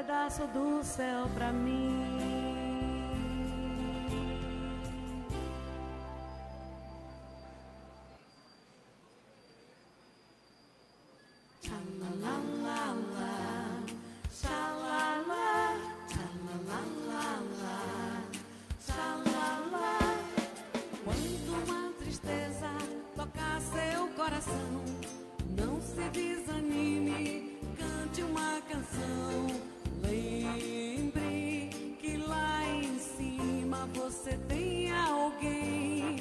pedaço do céu pra mim. Quando uma tristeza tocar seu coração, não se desanime, cante uma canção. Lembre que lá em cima você tem alguém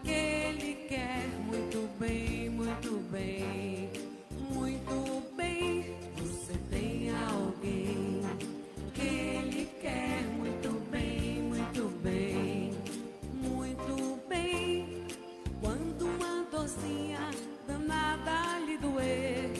que ele quer muito bem, muito bem, muito bem. Você tem alguém que ele quer muito bem, muito bem, muito bem. Quando uma dorzinha danada lhe doer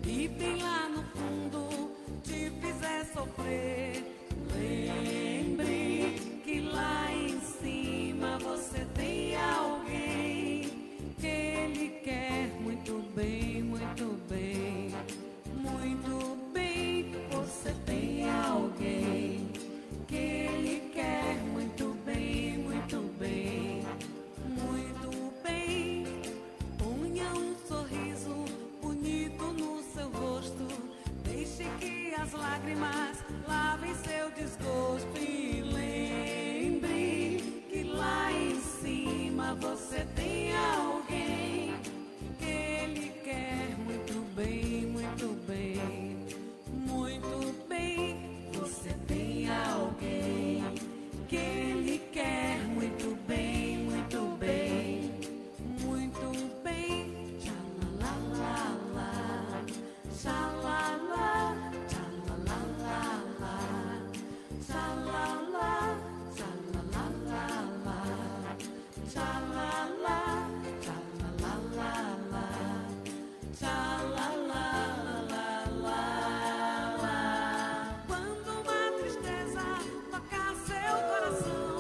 e bem lá no fundo te fizer sofrer, lembre que lá em cima você tem alguém que ele quer muito bem, muito bem, muito bem. Você tem alguém que ele quer muito bem, muito bem, muito bem. Ponha um sorriso bonito no seu rosto, deixe que as lágrimas lavem seu desgosto e lembre que lá em cima você tem alguém que ele quer muito bem, muito bem, muito bem. Você tem alguém que ele quer muito bem, muito bem, muito bem. Tchalalala, tchalala, tchalalala, tchalala, tchalalala, tchalala, tchalalala, tchalalalala. Quando uma tristeza tocar seu coração,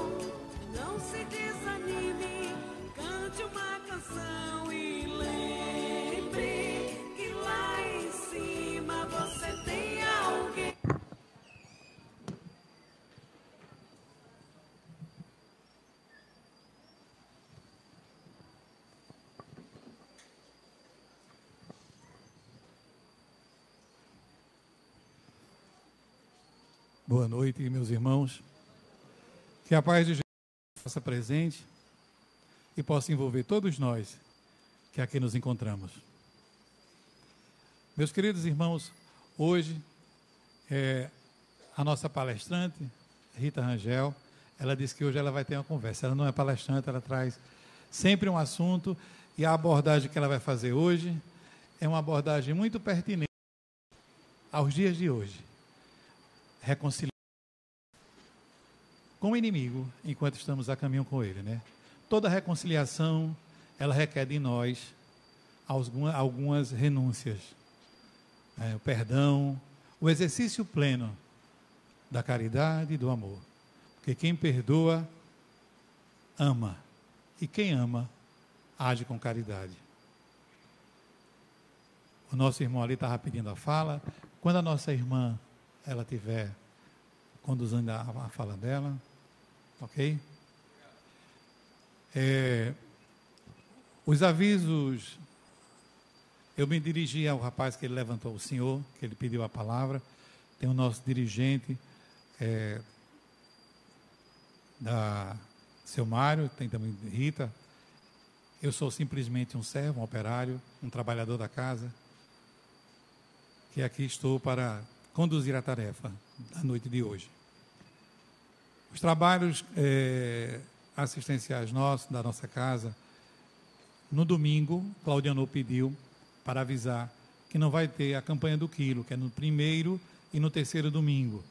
não se desanime, cante uma canção e lembre que lá em cima você tem alguém. Boa noite, meus irmãos. Que a paz de Jesus faça presente e possa envolver todos nós que aqui nos encontramos. Meus queridos irmãos, hoje a nossa palestrante, Rita Rangel, ela disse que hoje ela vai ter uma conversa. Ela não é palestrante, ela traz sempre um assunto e a abordagem que ela vai fazer hoje é uma abordagem muito pertinente aos dias de hoje. Reconciliar com o inimigo enquanto estamos a caminho com ele, né? Toda reconciliação, ela requer de nós algumas renúncias, o perdão, o exercício pleno da caridade e do amor. Porque quem perdoa, ama. E quem ama, age com caridade. O nosso irmão ali estava pedindo a fala. Quando a nossa irmã ela estiver conduzindo a fala dela, ok? Os avisos, eu me dirigi ao rapaz que ele levantou, o senhor, que ele pediu a palavra. Tem o nosso dirigente, seu Mário, tem também Rita. Eu sou simplesmente um servo, um operário, um trabalhador da casa, que aqui estou para conduzir a tarefa da noite de hoje. Os trabalhos assistenciais nossos, da nossa casa, no domingo, Claudiano pediu para avisar que não vai ter a campanha do quilo, que é no primeiro e no terceiro domingo,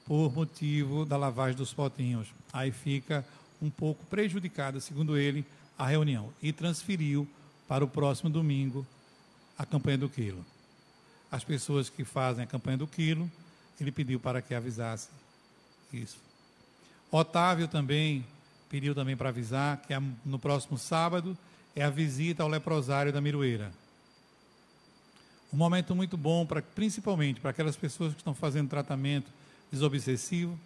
por motivo da lavagem dos potinhos. Aí fica um pouco prejudicada, segundo ele, a reunião. E transferiu para o próximo domingo a campanha do quilo. As pessoas que fazem a campanha do quilo, ele pediu para que avisasse isso. Otávio também pediu também para avisar que no próximo sábado é a visita ao leprosário da Miroeira. Um momento muito bom, principalmente para aquelas pessoas que estão fazendo tratamento desobsessivo,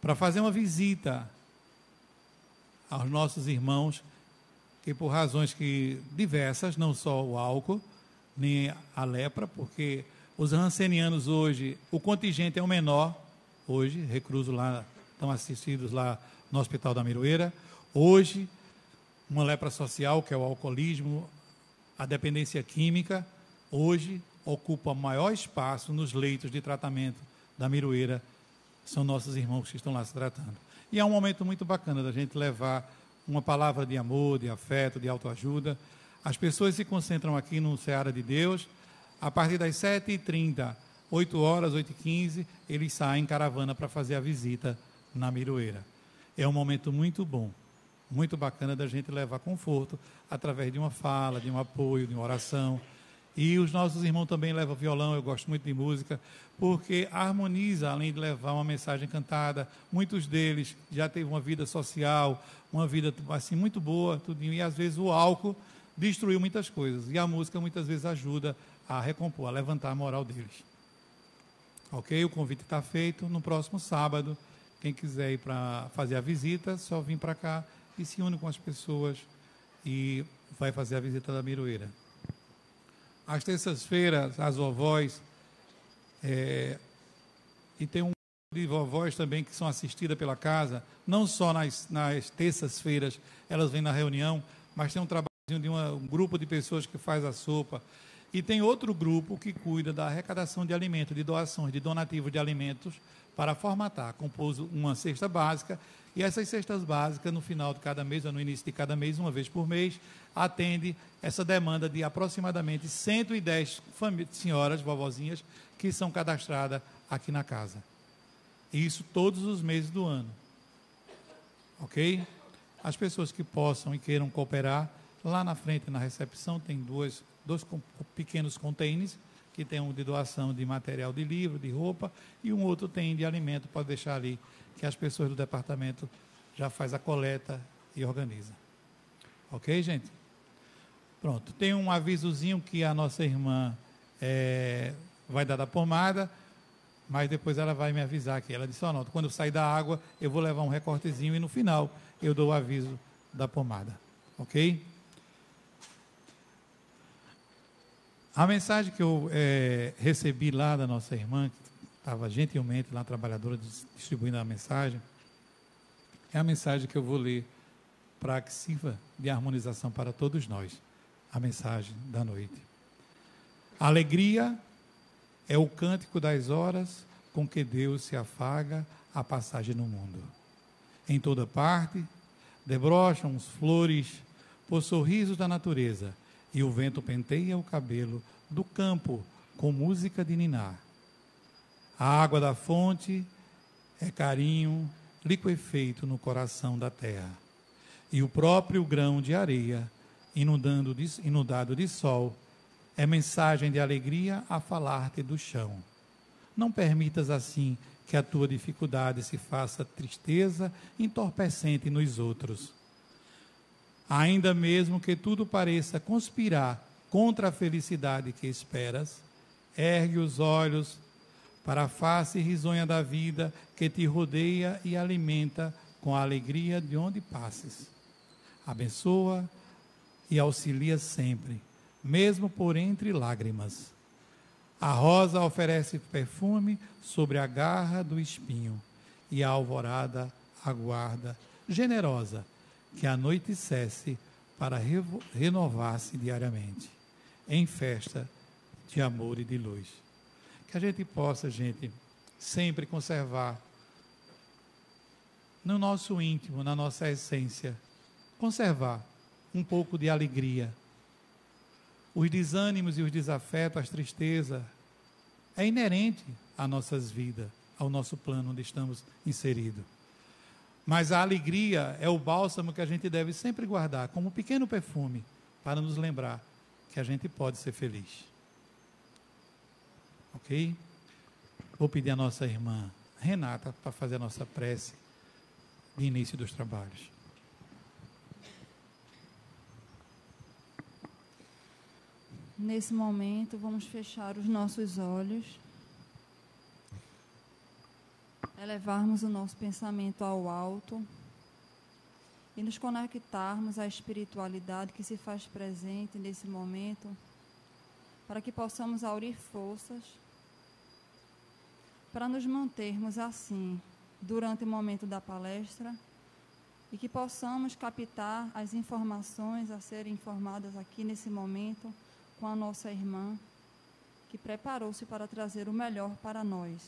para fazer uma visita aos nossos irmãos que por razões diversas, não só o álcool, nem a lepra, porque os rancenianos hoje, o contingente é o menor, hoje, reclusos lá, estão assistidos lá no Hospital da Miroeira. Hoje, uma lepra social, que é o alcoolismo, a dependência química, hoje ocupa maior espaço nos leitos de tratamento da Miroeira, são nossos irmãos que estão lá se tratando. E é um momento muito bacana da gente levar uma palavra de amor, de afeto, de autoajuda. As pessoas se concentram aqui no Seara de Deus. A partir das 7h30, 8 horas, 8h15, eles saem em caravana para fazer a visita na Miroeira. É um momento muito bom, muito bacana da gente levar conforto através de uma fala, de um apoio, de uma oração. E os nossos irmãos também levam violão, eu gosto muito de música, porque harmoniza, além de levar uma mensagem cantada. Muitos deles já teve uma vida social, uma vida assim muito boa, tudinho, e às vezes o álcool destruiu muitas coisas. E a música muitas vezes ajuda a recompor, a levantar a moral deles. Ok? O convite está feito. No próximo sábado, quem quiser ir para fazer a visita, só vir para cá e se une com as pessoas e vai fazer a visita da Miroeira. Às terças-feiras, as vovós, e tem um grupo de vovós também que são assistidas pela casa, não só nas terças-feiras elas vêm na reunião, mas tem um trabalho de um grupo de pessoas que faz a sopa, e tem outro grupo que cuida da arrecadação de alimentos, de doações, de donativo de alimentos, para formatar, compôs uma cesta básica, e essas cestas básicas, no final de cada mês, ou no início de cada mês, uma vez por mês, atende essa demanda de aproximadamente 110 senhoras, vovozinhas, que são cadastradas aqui na casa. Isso todos os meses do ano. Ok? As pessoas que possam e queiram cooperar, lá na frente, na recepção, tem dois pequenos containers, que tem um de doação de material de livro, de roupa, e um outro tem de alimento, pode deixar ali, que as pessoas do departamento já faz a coleta e organiza. Ok, gente? Pronto. Tem um avisozinho que a nossa irmã vai dar da pomada, mas depois ela vai me avisar aqui. Ela disse, Ronaldo, quando eu sair da água, eu vou levar um recortezinho e no final eu dou o aviso da pomada. Ok? A mensagem que eu recebi lá da nossa irmã, que estava gentilmente lá, trabalhadora, distribuindo a mensagem, é a mensagem que eu vou ler para que sirva de harmonização para todos nós, a mensagem da noite. A alegria é o cântico das horas com que Deus se afaga a passagem no mundo. Em toda parte, debrocham as flores por sorrisos da natureza, e o vento penteia o cabelo do campo com música de ninar. A água da fonte é carinho liquefeito no coração da terra. E o próprio grão de areia, inundado de sol, é mensagem de alegria a falar-te do chão. Não permitas assim que a tua dificuldade se faça tristeza entorpecente nos outros. Ainda mesmo que tudo pareça conspirar contra a felicidade que esperas, ergue os olhos para a face risonha da vida que te rodeia e alimenta com a alegria de onde passes. Abençoa e auxilia sempre, mesmo por entre lágrimas. A rosa oferece perfume sobre a garra do espinho, e a alvorada aguarda, generosa, que a noite cesse para renovar-se diariamente, em festa de amor e de luz. Que a gente possa, gente, sempre conservar no nosso íntimo, na nossa essência, conservar um pouco de alegria. Os desânimos e os desafetos, as tristezas, é inerente às nossas vidas, ao nosso plano onde estamos inseridos. Mas a alegria é o bálsamo que a gente deve sempre guardar como um pequeno perfume para nos lembrar que a gente pode ser feliz. Ok? Vou pedir à nossa irmã Renata para fazer a nossa prece de início dos trabalhos. nesse momento, vamos fechar os nossos olhos, elevarmos o nosso pensamento ao alto e nos conectarmos à espiritualidade que se faz presente nesse momento, para que possamos aurir forças para nos mantermos assim durante o momento da palestra e que possamos captar as informações a serem informadas aqui nesse momento com a nossa irmã, que preparou-se para trazer o melhor para nós.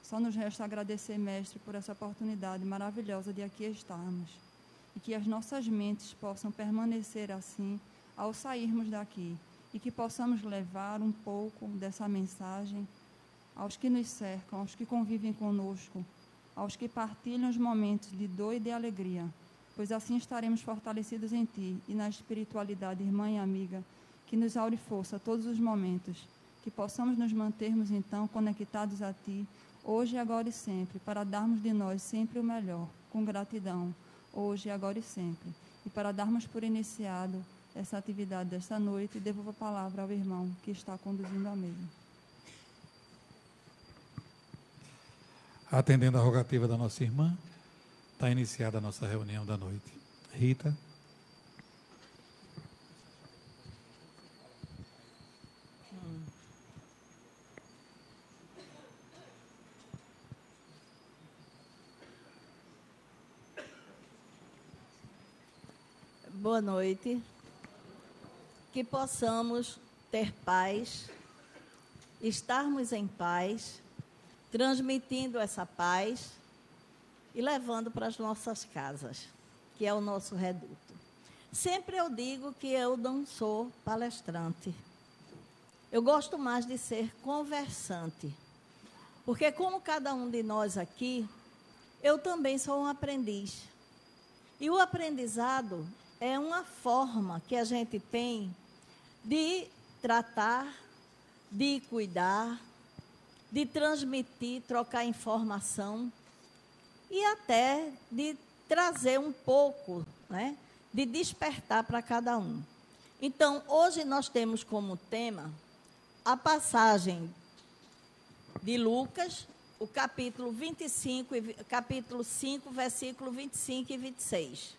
Só nos resta agradecer, Mestre, por essa oportunidade maravilhosa de aqui estarmos e que as nossas mentes possam permanecer assim ao sairmos daqui e que possamos levar um pouco dessa mensagem aos que nos cercam, aos que convivem conosco, aos que partilham os momentos de dor e de alegria, pois assim estaremos fortalecidos em Ti e na espiritualidade, irmã e amiga, que nos aure força a todos os momentos, que possamos nos mantermos então conectados a Ti, hoje, agora e sempre, para darmos de nós sempre o melhor, com gratidão, hoje, agora e sempre, e para darmos por iniciado essa atividade desta noite, devolvo a palavra ao irmão que está conduzindo a mesa. Atendendo a rogativa da nossa irmã, está iniciada a nossa reunião da noite. Rita. Boa noite. Que possamos ter paz, estarmos em paz, transmitindo essa paz e levando para as nossas casas, que é o nosso reduto. Sempre eu digo que eu não sou palestrante. Eu gosto mais de ser conversante, porque como cada um de nós aqui, eu também sou um aprendiz. E o aprendizado é uma forma que a gente tem de tratar, de cuidar, de transmitir, trocar informação e até de trazer um pouco, né, de despertar para cada um. Então, hoje nós temos como tema a passagem de Lucas, o capítulo 25, capítulo 5, versículo 25 e 26.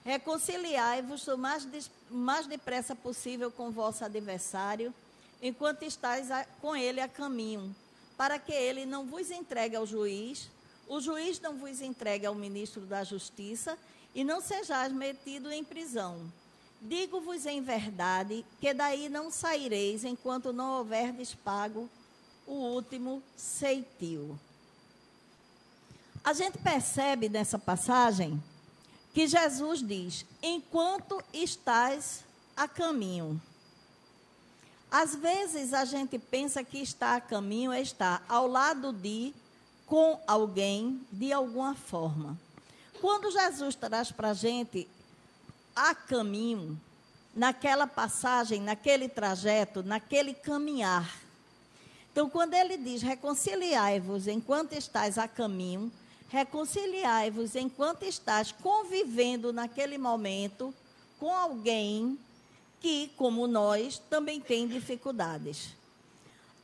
Reconciliai-vos o mais depressa possível com o vosso adversário, enquanto estáis com ele a caminho, para que ele não vos entregue ao juiz, o juiz não vos entregue ao ministro da Justiça, e não sejais metido em prisão. Digo-vos em verdade, que daí não saireis, enquanto não houverdes pago o último ceitil. A gente percebe nessa passagem que Jesus diz, enquanto estás a caminho. Às vezes a gente pensa que estar a caminho é estar ao lado de, com alguém, de alguma forma. Quando Jesus traz para a gente a caminho, naquela passagem, naquele trajeto, naquele caminhar. Então, quando ele diz, reconciliai-vos enquanto estáis a caminho, reconciliai-vos enquanto estás convivendo naquele momento com alguém que, como nós, também tem dificuldades.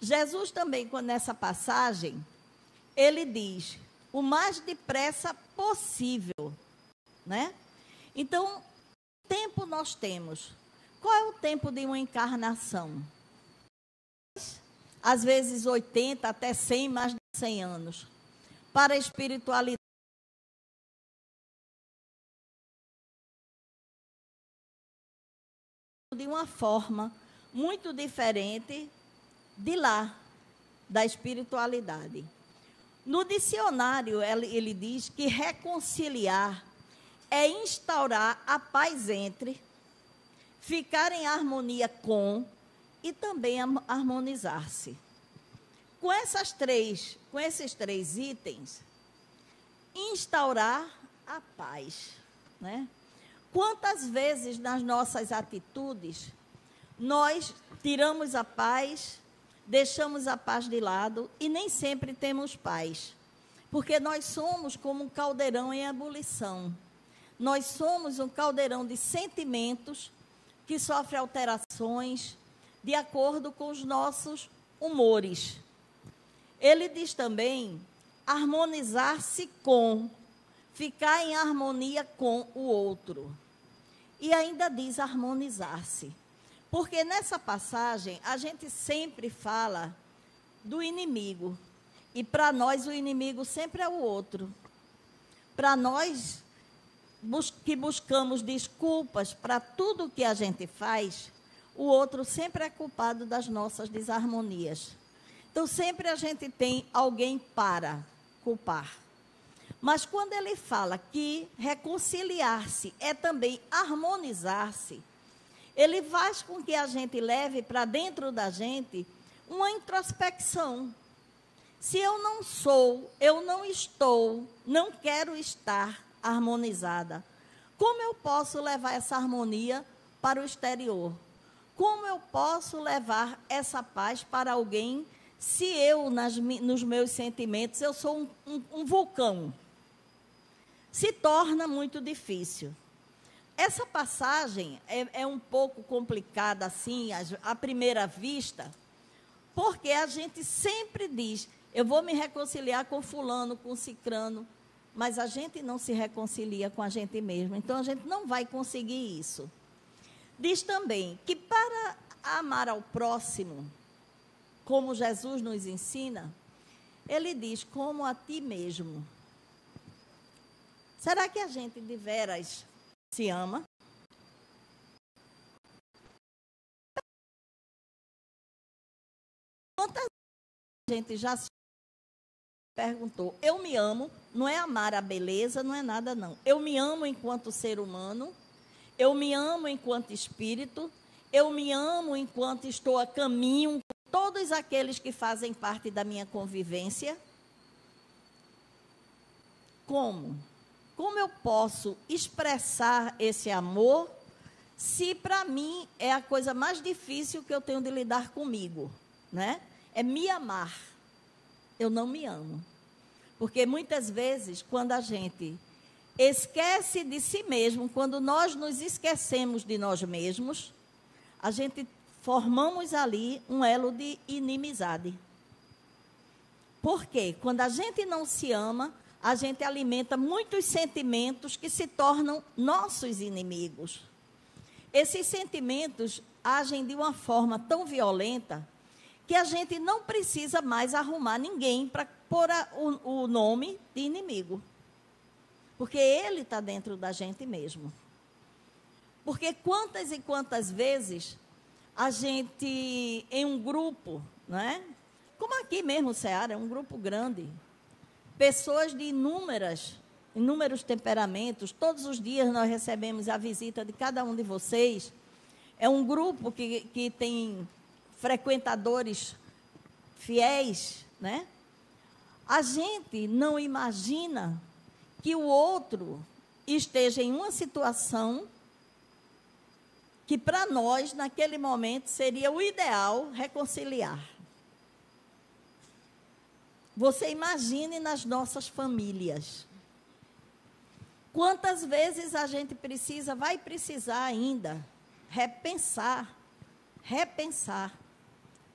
Jesus também, quando nessa passagem, ele diz, o mais depressa possível, né? Então, tempo nós temos. Qual é o tempo de uma encarnação? Às vezes 80 até 100, mais de 100 anos. Para a espiritualidade, de uma forma muito diferente de lá, da espiritualidade. No dicionário, ele diz que reconciliar é instaurar a paz entre, ficar em harmonia com e também harmonizar-se. Com esses três itens, instaurar a paz, né? Quantas vezes nas nossas atitudes nós tiramos a paz, deixamos a paz de lado e nem sempre temos paz, porque nós somos como um caldeirão em ebulição. Nós somos um caldeirão de sentimentos que sofre alterações de acordo com os nossos humores. Ele diz também harmonizar-se com, ficar em harmonia com o outro. E ainda diz harmonizar-se. Porque nessa passagem a gente sempre fala do inimigo. E para nós o inimigo sempre é o outro. Para nós que buscamos desculpas para tudo que a gente faz, o outro sempre é culpado das nossas desarmonias. Então, sempre a gente tem alguém para culpar. Mas quando ele fala que reconciliar-se é também harmonizar-se, ele faz com que a gente leve para dentro da gente uma introspecção. Se eu não sou, eu não estou, não quero estar harmonizada, como eu posso levar essa harmonia para o exterior? Como eu posso levar essa paz para alguém se eu, nos meus sentimentos, eu sou um vulcão? Se torna muito difícil. Essa passagem é um pouco complicada, assim, à primeira vista, porque a gente sempre diz, eu vou me reconciliar com fulano, com cicrano, mas a gente não se reconcilia com a gente mesmo. Então, a gente não vai conseguir isso. Diz também que para amar ao próximo, como Jesus nos ensina, ele diz, como a ti mesmo. Será que a gente de veras se ama? Quantas vezes a gente já se perguntou, eu me amo, não é amar a beleza, não é nada não. Eu me amo enquanto ser humano, eu me amo enquanto espírito, eu me amo enquanto estou a caminho com todos aqueles que fazem parte da minha convivência. Como? Como eu posso expressar esse amor se para mim é a coisa mais difícil que eu tenho de lidar comigo, né? É me amar. Eu não me amo. Porque muitas vezes, quando a gente esquece de si mesmo, quando nós nos esquecemos de nós mesmos, a gente formamos ali um elo de inimizade. Por quê? Quando a gente não se ama, a gente alimenta muitos sentimentos que se tornam nossos inimigos. Esses sentimentos agem de uma forma tão violenta que a gente não precisa mais arrumar ninguém para pôr o nome de inimigo. Porque ele está dentro da gente mesmo. Porque quantas e quantas vezes a gente, em um grupo, não é? Como aqui mesmo, o Ceará, é um grupo grande, pessoas de inúmeros temperamentos, todos os dias nós recebemos a visita de cada um de vocês. É um grupo que tem frequentadores fiéis, né? A gente não imagina que o outro esteja em uma situação que para nós, naquele momento, seria o ideal reconciliar. Você imagine nas nossas famílias. Quantas vezes a gente vai precisar ainda repensar.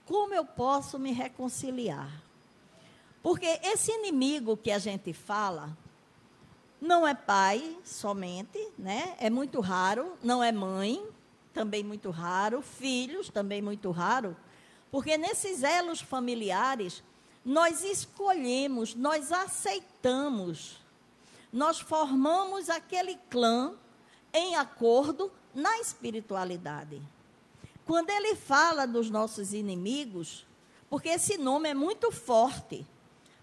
Como eu posso me reconciliar? Porque esse inimigo que a gente fala, não é pai somente, né? É muito raro, não é mãe, também muito raro, filhos, também muito raro, porque nesses elos familiares, nós escolhemos, nós aceitamos, nós formamos aquele clã em acordo na espiritualidade. Quando ele fala dos nossos inimigos, porque esse nome é muito forte,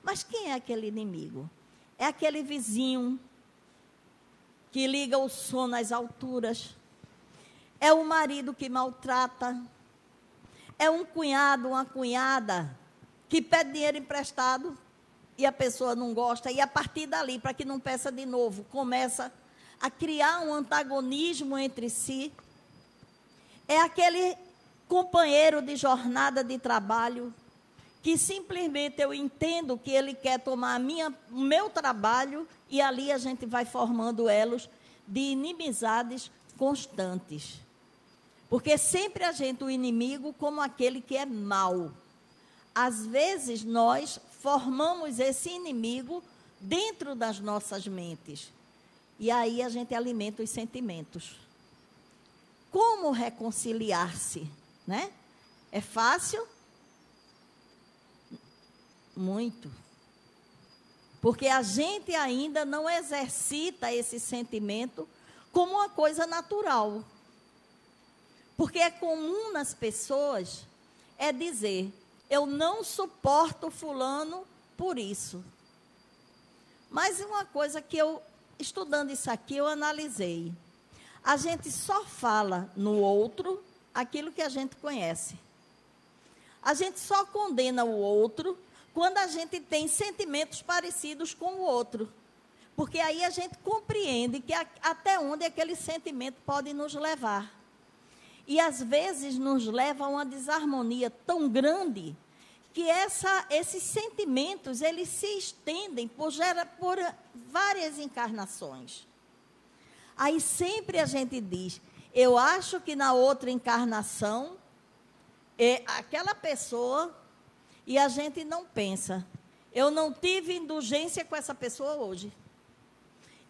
mas quem é aquele inimigo? É aquele vizinho que liga o som nas alturas, é o marido que maltrata, é um cunhado, uma cunhada que pede dinheiro emprestado e a pessoa não gosta, e a partir dali, para que não peça de novo, começa a criar um antagonismo entre si. É aquele companheiro de jornada de trabalho que simplesmente eu entendo que ele quer tomar o meu trabalho, e ali a gente vai formando elos de inimizades constantes. Porque sempre a gente o inimigo como aquele que é mau. Às vezes nós formamos esse inimigo dentro das nossas mentes. E aí a gente alimenta os sentimentos. Como reconciliar-se, né? É fácil? Muito. Porque a gente ainda não exercita esse sentimento como uma coisa natural. Porque é comum nas pessoas dizer, eu não suporto fulano por isso. Mas uma coisa que eu, estudando isso aqui, eu analisei. A gente só fala no outro aquilo que a gente conhece. A gente só condena o outro quando a gente tem sentimentos parecidos com o outro. Porque aí a gente compreende que até onde aquele sentimento pode nos levar. E às vezes nos leva a uma desarmonia tão grande que esses sentimentos eles se estendem por várias encarnações. Aí sempre a gente diz, eu acho que na outra encarnação é aquela pessoa, e a gente não pensa, eu não tive indulgência com essa pessoa hoje.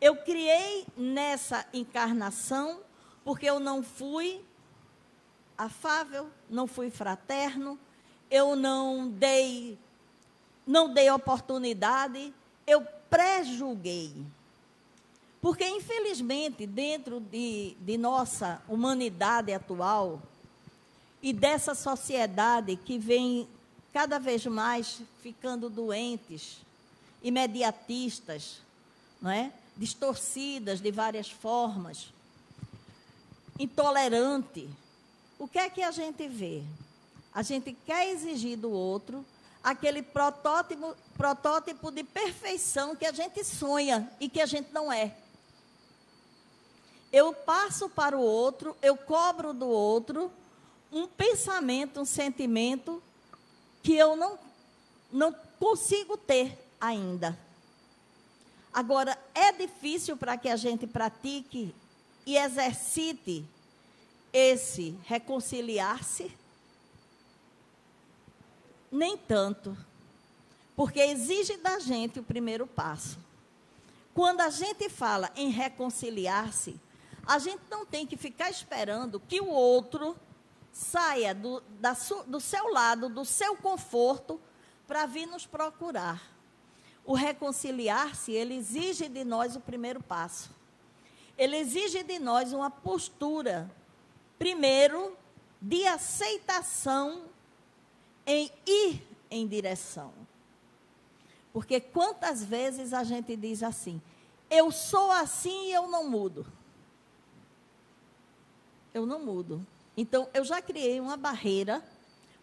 Eu criei nessa encarnação porque eu não fui afável, não fui fraterno, eu não dei oportunidade, eu pré-julguei. Porque, infelizmente, dentro de nossa humanidade atual e dessa sociedade que vem cada vez mais ficando doentes, imediatistas, não é? Distorcidas de várias formas, intolerante, o que é que a gente vê? A gente quer exigir do outro aquele protótipo de perfeição que a gente sonha e que a gente não é. Eu passo para o outro, eu cobro do outro um pensamento, um sentimento que eu não consigo ter ainda. Agora, é difícil para que a gente pratique e exercite esse reconciliar-se? Nem tanto, porque exige da gente o primeiro passo. Quando a gente fala em reconciliar-se, a gente não tem que ficar esperando que o outro saia do seu lado, do seu conforto, para vir nos procurar. O reconciliar-se, ele exige de nós o primeiro passo. Ele exige de nós uma postura, primeiro, de aceitação em ir em direção. Porque quantas vezes a gente diz assim, eu sou assim e eu não mudo. Eu não mudo. Então, eu já criei uma barreira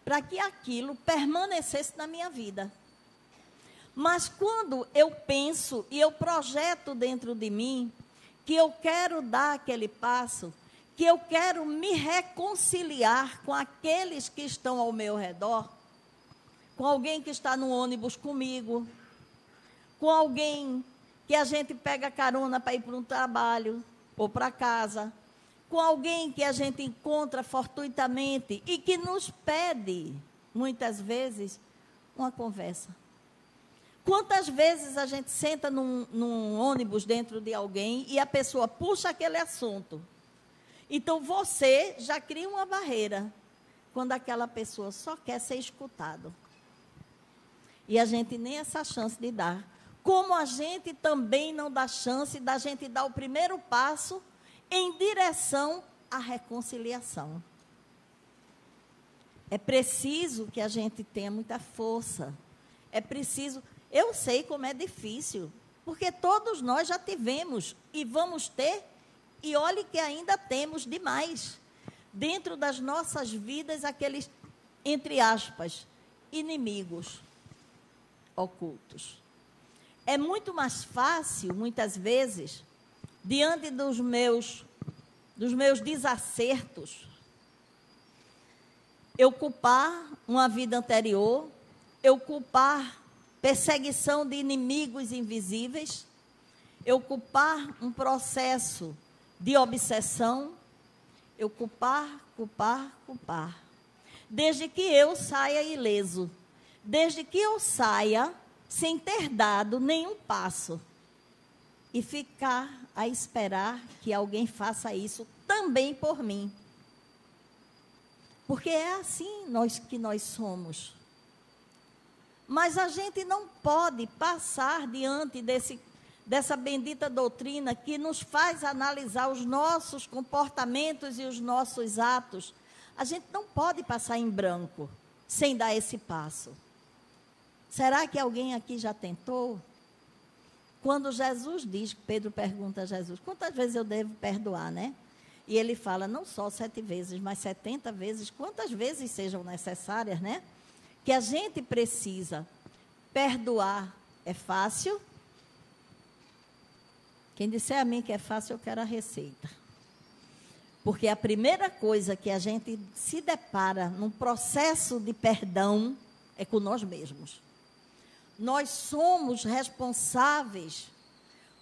para que aquilo permanecesse na minha vida. Mas quando eu penso e eu projeto dentro de mim que eu quero dar aquele passo, que eu quero me reconciliar com aqueles que estão ao meu redor, com alguém que está no ônibus comigo, com alguém que a gente pega carona para ir para um trabalho ou para casa, com alguém que a gente encontra fortuitamente e que nos pede, muitas vezes, uma conversa. Quantas vezes a gente senta num ônibus dentro de alguém e a pessoa puxa aquele assunto? Então, você já cria uma barreira quando aquela pessoa só quer ser escutado. E a gente nem essa chance de dar. Como a gente também não dá chance da gente dar o primeiro passo em direção à reconciliação. É preciso que a gente tenha muita força. É preciso... Eu sei como é difícil, porque todos nós já tivemos e vamos ter, e olhe que ainda temos demais, dentro das nossas vidas, aqueles, entre aspas, inimigos ocultos. É muito mais fácil, muitas vezes, diante dos meus desacertos, eu culpar uma vida anterior, eu culpar perseguição de inimigos invisíveis, eu culpar um processo de obsessão, eu culpar. Desde que eu saia ileso. Desde que eu saia sem ter dado nenhum passo. E ficar a esperar que alguém faça isso também por mim. Porque é assim que nós somos. Mas a gente não pode passar diante dessa bendita doutrina que nos faz analisar os nossos comportamentos e os nossos atos. A gente não pode passar em branco sem dar esse passo. Será que alguém aqui já tentou? Quando Jesus diz, Pedro pergunta a Jesus, quantas vezes eu devo perdoar, né? E ele fala, não só 7 vezes, mas 70 vezes, quantas vezes sejam necessárias, né? Que a gente precisa perdoar. É fácil? Quem disser a mim que é fácil, eu quero a receita. Porque a primeira coisa que a gente se depara num processo de perdão é com nós mesmos. Nós somos responsáveis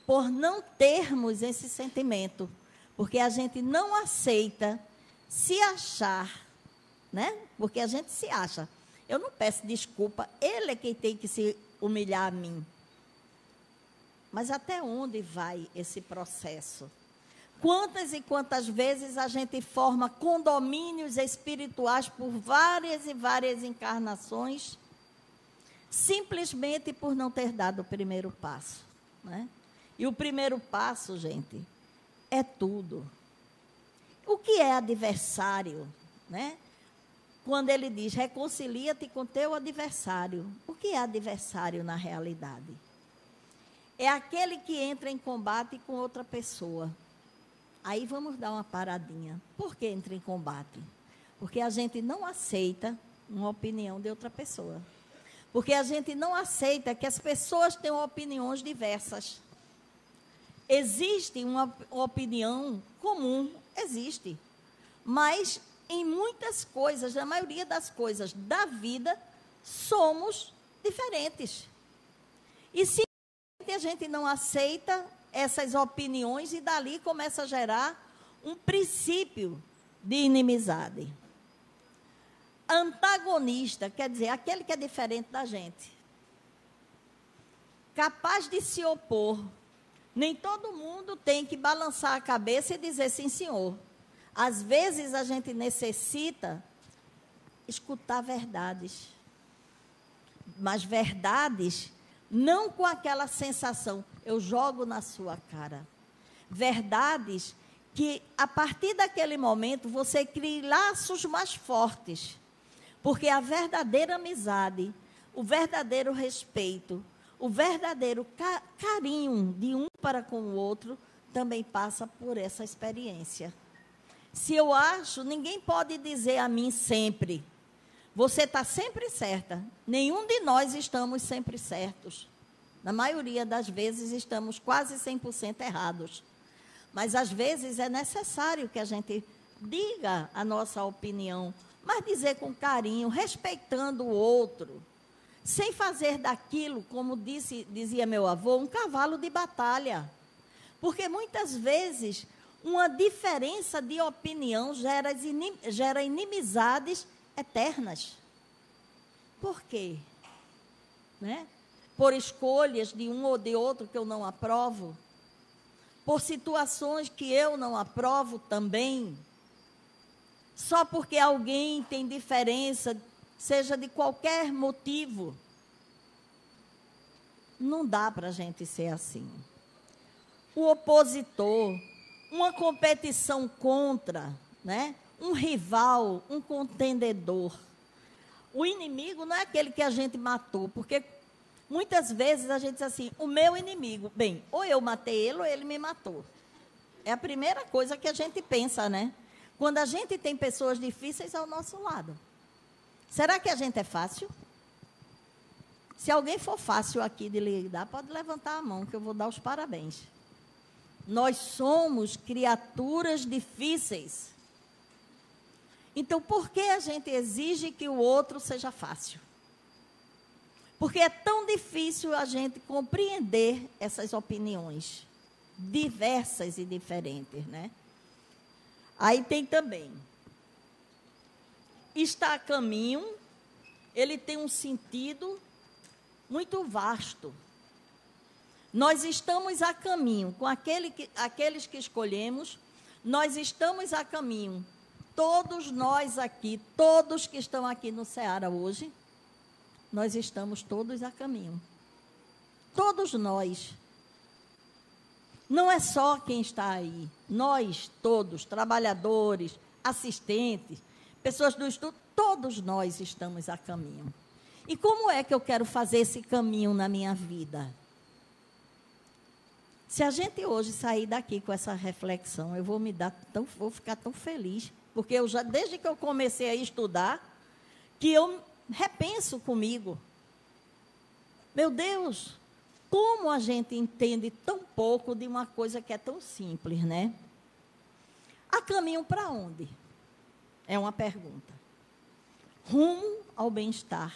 por não termos esse sentimento. Porque a gente não aceita se achar, né? Porque a gente se acha. Eu não peço desculpa, ele é quem tem que se humilhar a mim. Mas até onde vai esse processo? Quantas e quantas vezes a gente forma condomínios espirituais por várias e várias encarnações, simplesmente por não ter dado o primeiro passo, né? E o primeiro passo, gente, é tudo. O que é adversário, né? Quando ele diz, reconcilia-te com teu adversário. O que é adversário na realidade? É aquele que entra em combate com outra pessoa. Aí vamos dar uma paradinha. Por que entra em combate? Porque a gente não aceita uma opinião de outra pessoa. Porque a gente não aceita que as pessoas tenham opiniões diversas. Existe uma opinião comum, existe. Mas em muitas coisas, na maioria das coisas da vida, somos diferentes. E se a gente não aceita essas opiniões, e dali começa a gerar um princípio de inimizade. Antagonista, quer dizer, aquele que é diferente da gente. Capaz de se opor. Nem todo mundo tem que balançar a cabeça e dizer sim, senhor. Às vezes a gente necessita escutar verdades. Mas verdades não com aquela sensação, eu jogo na sua cara. Verdades que, a partir daquele momento, você cria laços mais fortes. Porque a verdadeira amizade, o verdadeiro respeito, o verdadeiro carinho de um para com o outro, também passa por essa experiência. Se eu acho, ninguém pode dizer a mim sempre, você está sempre certa. Nenhum de nós estamos sempre certos. Na maioria das vezes estamos quase 100% errados. Mas às vezes é necessário que a gente diga a nossa opinião, mas dizer com carinho, respeitando o outro, sem fazer daquilo, como dizia meu avô, um cavalo de batalha. Porque muitas vezes uma diferença de opinião gera inimizades eternas. Por quê? Né? Por escolhas de um ou de outro que eu não aprovo, por situações que eu não aprovo também, só porque alguém tem diferença, seja de qualquer motivo. Não dá para a gente ser assim. O opositor, uma competição contra, né? Um rival, um contendedor. O inimigo não é aquele que a gente matou, porque muitas vezes a gente diz assim, o meu inimigo, bem, ou eu matei ele ou ele me matou. É a primeira coisa que a gente pensa, né? Quando a gente tem pessoas difíceis ao nosso lado. Será que a gente é fácil? Se alguém for fácil aqui de lidar, pode levantar a mão, que eu vou dar os parabéns. Nós somos criaturas difíceis. Então, por que a gente exige que o outro seja fácil? Porque é tão difícil a gente compreender essas opiniões diversas e diferentes, né? Aí tem também, está a caminho, ele tem um sentido muito vasto. Nós estamos a caminho, com aqueles que escolhemos, nós estamos a caminho. Todos nós aqui, todos que estão aqui no Ceará hoje, nós estamos todos a caminho. Todos nós. Não é só quem está aí. Nós todos, trabalhadores, assistentes, pessoas do estudo, todos nós estamos a caminho. E como é que eu quero fazer esse caminho na minha vida? Se a gente hoje sair daqui com essa reflexão, eu vou ficar tão feliz, porque eu já, desde que eu comecei a estudar, que eu repenso comigo. Meu Deus, como a gente entende tão pouco de uma coisa que é tão simples, né? A caminho para onde? É uma pergunta. Rumo ao bem-estar.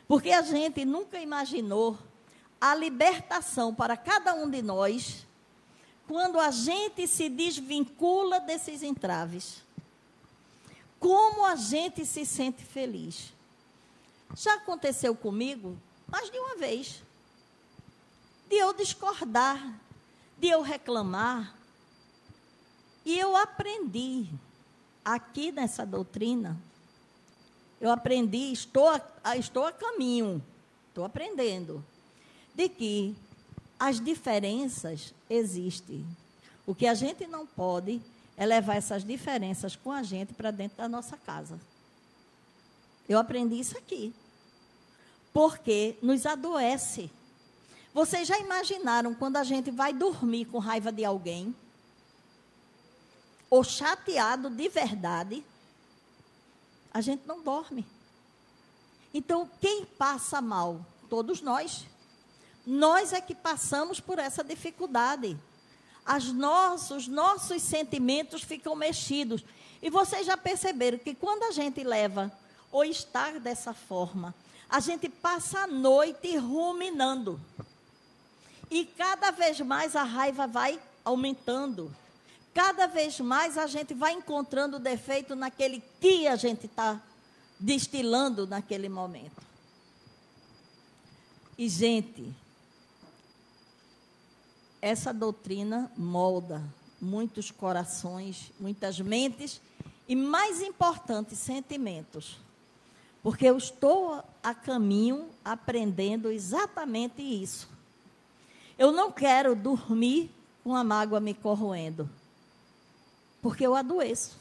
Porque a gente nunca imaginou a libertação para cada um de nós quando a gente se desvincula desses entraves. Como a gente se sente feliz. Já aconteceu comigo mais de uma vez. De eu discordar, de eu reclamar. E eu aprendi, aqui nessa doutrina, eu aprendi, estou a caminho, estou aprendendo, de que as diferenças existem. O que a gente não pode é levar essas diferenças com a gente para dentro da nossa casa. Eu aprendi isso aqui. Porque nos adoece. Vocês já imaginaram quando a gente vai dormir com raiva de alguém? Ou chateado de verdade? A gente não dorme. Então, quem passa mal? Todos nós. Nós é que passamos por essa dificuldade. Os nossos sentimentos ficam mexidos. E vocês já perceberam que quando a gente leva ou está dessa forma, a gente passa a noite ruminando. E cada vez mais a raiva vai aumentando. Cada vez mais a gente vai encontrando defeito naquele que a gente está destilando naquele momento. E, gente, essa doutrina molda muitos corações, muitas mentes e, mais importante, sentimentos. Porque eu estou a caminho aprendendo exatamente isso. Eu não quero dormir com a mágoa me corroendo. Porque eu adoeço.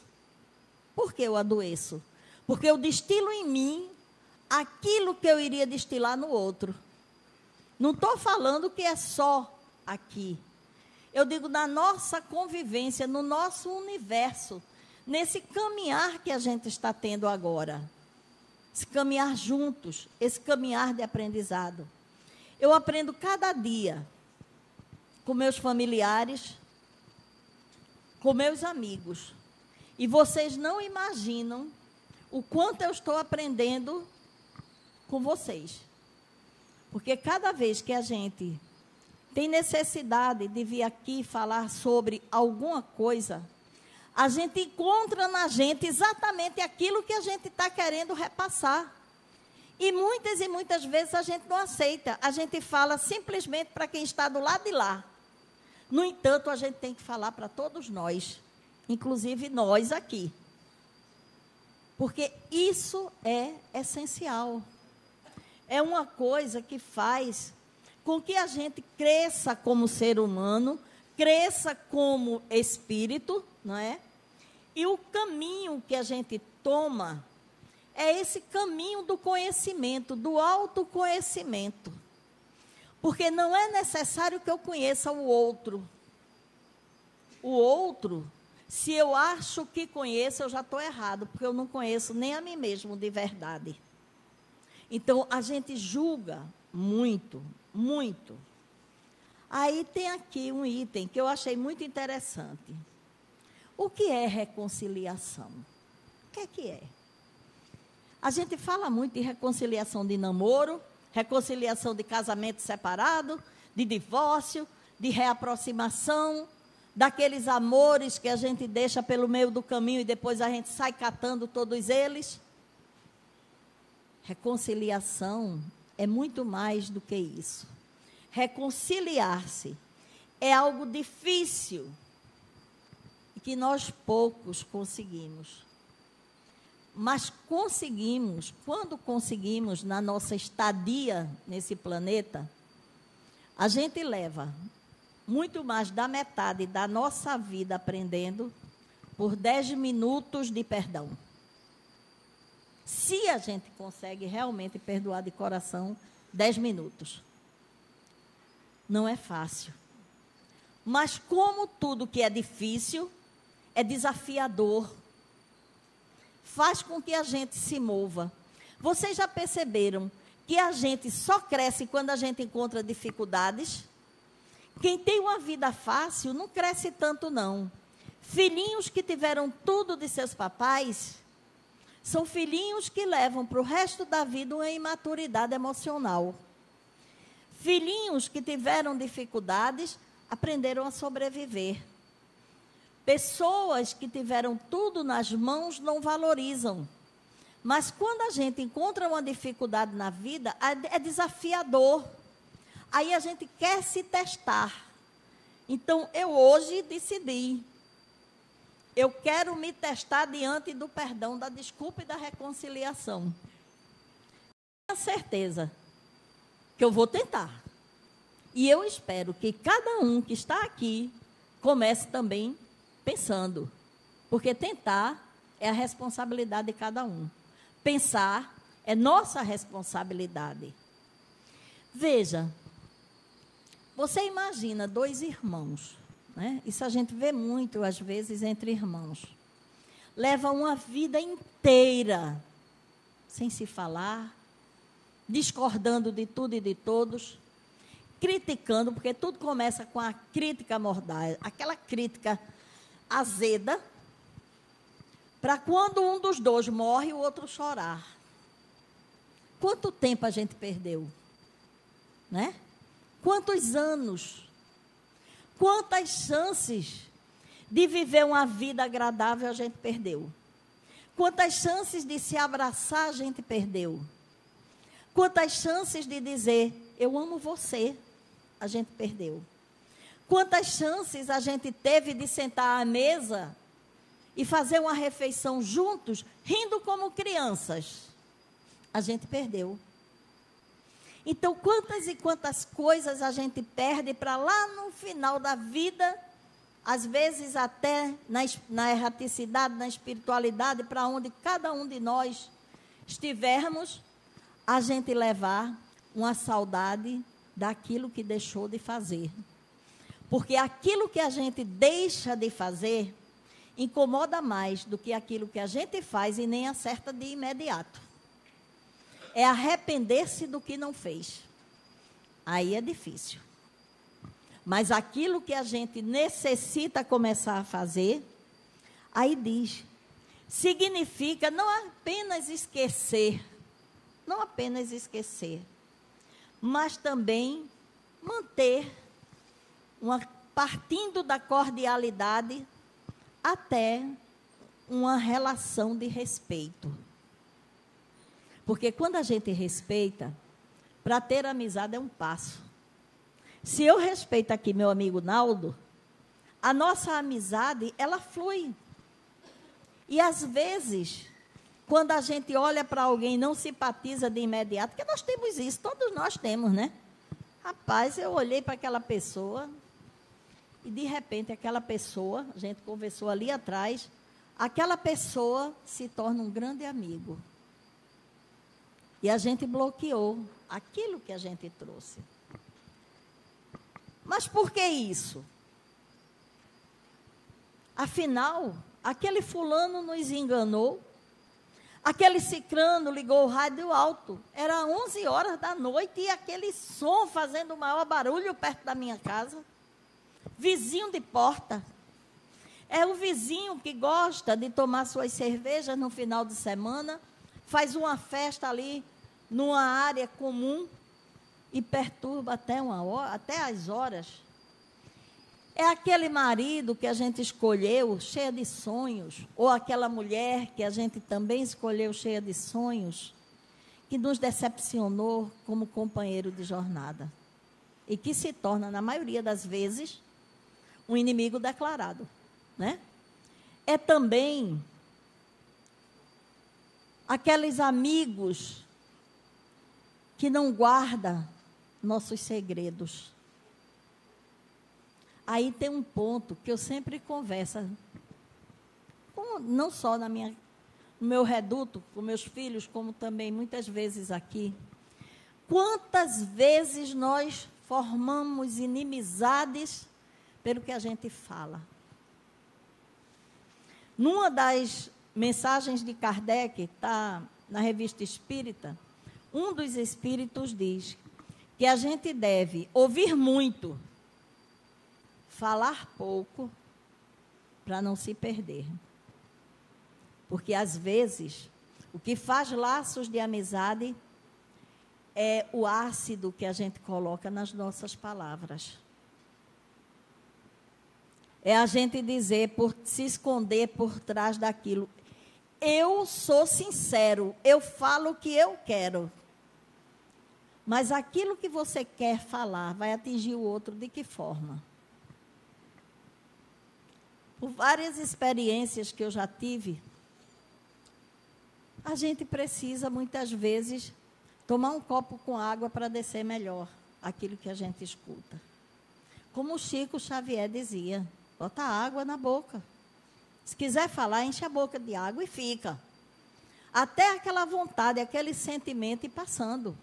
Por que eu adoeço? Porque eu destilo em mim aquilo que eu iria destilar no outro. Não estou falando que é só aqui. Eu digo na nossa convivência, no nosso universo, nesse caminhar que a gente está tendo agora. Esse caminhar juntos, esse caminhar de aprendizado. Eu aprendo cada dia com meus familiares, com meus amigos. E vocês não imaginam o quanto eu estou aprendendo com vocês. Porque cada vez que a gente tem necessidade de vir aqui falar sobre alguma coisa, a gente encontra na gente exatamente aquilo que a gente está querendo repassar. E muitas vezes a gente não aceita. A gente fala simplesmente para quem está do lado de lá. No entanto, a gente tem que falar para todos nós, inclusive nós aqui. Porque isso é essencial. É uma coisa que faz com que a gente cresça como ser humano, cresça como espírito, não é? E o caminho que a gente toma é esse caminho do conhecimento, do autoconhecimento. Porque não é necessário que eu conheça o outro. O outro, se eu acho que conheço, eu já estou errado, porque eu não conheço nem a mim mesmo de verdade. Então, a gente julga muito, muito. Aí tem aqui um item que eu achei muito interessante. O que é reconciliação? O que é? A gente fala muito de reconciliação de namoro, reconciliação de casamento separado, de divórcio, de reaproximação. daqueles amores que a gente deixa pelo meio do caminho e depois a gente sai catando todos eles. Reconciliação é muito mais do que isso. Reconciliar-se é algo difícil e que nós poucos conseguimos. Mas conseguimos, quando conseguimos na nossa estadia nesse planeta, a gente leva muito mais da metade da nossa vida aprendendo por 10 minutos de perdão. Se a gente consegue realmente perdoar de coração, 10 minutos. Não é fácil. Mas como tudo que é difícil, é desafiador, faz com que a gente se mova. Vocês já perceberam que a gente só cresce quando a gente encontra dificuldades? Quem tem uma vida fácil não cresce tanto, não. Filhinhos que tiveram tudo de seus papais são filhinhos que levam para o resto da vida uma imaturidade emocional. Filhinhos que tiveram dificuldades aprenderam a sobreviver. Pessoas que tiveram tudo nas mãos não valorizam. Mas quando a gente encontra uma dificuldade na vida, é desafiador. Aí a gente quer se testar. Então, eu hoje decidi. Eu quero me testar diante do perdão, da desculpa e da reconciliação. Tenho certeza que eu vou tentar. E eu espero que cada um que está aqui comece também pensando. Porque tentar é a responsabilidade de cada um. Pensar é nossa responsabilidade. Veja, você imagina 2 irmãos, né? Isso a gente vê muito, às vezes, entre irmãos. Levam uma vida inteira sem se falar, discordando de tudo e de todos, criticando, porque tudo começa com a crítica mordaz, aquela crítica azeda, para quando um dos dois morre, o outro chorar. Quanto tempo a gente perdeu? Né? Quantos anos? Quantas chances de viver uma vida agradável a gente perdeu? Quantas chances de se abraçar a gente perdeu? Quantas chances de dizer, eu amo você, a gente perdeu? Quantas chances a gente teve de sentar à mesa e fazer uma refeição juntos, rindo como crianças? A gente perdeu. Então, quantas e quantas coisas a gente perde para lá no final da vida, às vezes até na erraticidade, na espiritualidade, para onde cada um de nós estivermos, a gente levar uma saudade daquilo que deixou de fazer. Porque aquilo que a gente deixa de fazer incomoda mais do que aquilo que a gente faz e nem acerta de imediato. É arrepender-se do que não fez. Aí é difícil. Mas aquilo que a gente necessita começar a fazer, aí diz, significa não apenas esquecer, mas também manter, partindo da cordialidade até uma relação de respeito. Porque quando a gente respeita, para ter amizade é um passo. Se eu respeito aqui meu amigo Naldo, a nossa amizade, ela flui. E às vezes, quando a gente olha para alguém e não simpatiza de imediato, porque nós temos isso, todos nós temos, né? Rapaz, eu olhei para aquela pessoa e, de repente, aquela pessoa, a gente conversou ali atrás, aquela pessoa se torna um grande amigo. E a gente bloqueou aquilo que a gente trouxe. Mas por que isso? Afinal, aquele fulano nos enganou, aquele cicrano ligou o rádio alto, era 11 horas da noite e aquele som fazendo o maior barulho perto da minha casa. Vizinho de porta. É o vizinho que gosta de tomar suas cervejas no final de semana, faz uma festa ali numa área comum e perturba até as horas. É aquele marido que a gente escolheu cheia de sonhos, ou aquela mulher que a gente também escolheu cheia de sonhos, que nos decepcionou como companheiro de jornada e que se torna, na maioria das vezes, um inimigo declarado, né? É também aqueles amigos que não guardam nossos segredos. Aí tem um ponto que eu sempre converso, não só no meu reduto, com meus filhos, como também muitas vezes aqui. Quantas vezes nós formamos inimizades pelo que a gente fala? Numa das mensagens de Kardec, está na Revista Espírita, um dos espíritos diz que a gente deve ouvir muito, falar pouco, para não se perder. Porque, às vezes, o que faz laços de amizade é o ácido que a gente coloca nas nossas palavras. É a gente dizer, se esconder por trás daquilo. Eu sou sincero, eu falo o que eu quero. Mas aquilo que você quer falar vai atingir o outro de que forma? Por várias experiências que eu já tive, a gente precisa, muitas vezes, tomar um copo com água para descer melhor aquilo que a gente escuta. Como o Chico Xavier dizia, bota água na boca. Se quiser falar, enche a boca de água e fica. Até aquela vontade, aquele sentimento ir passando.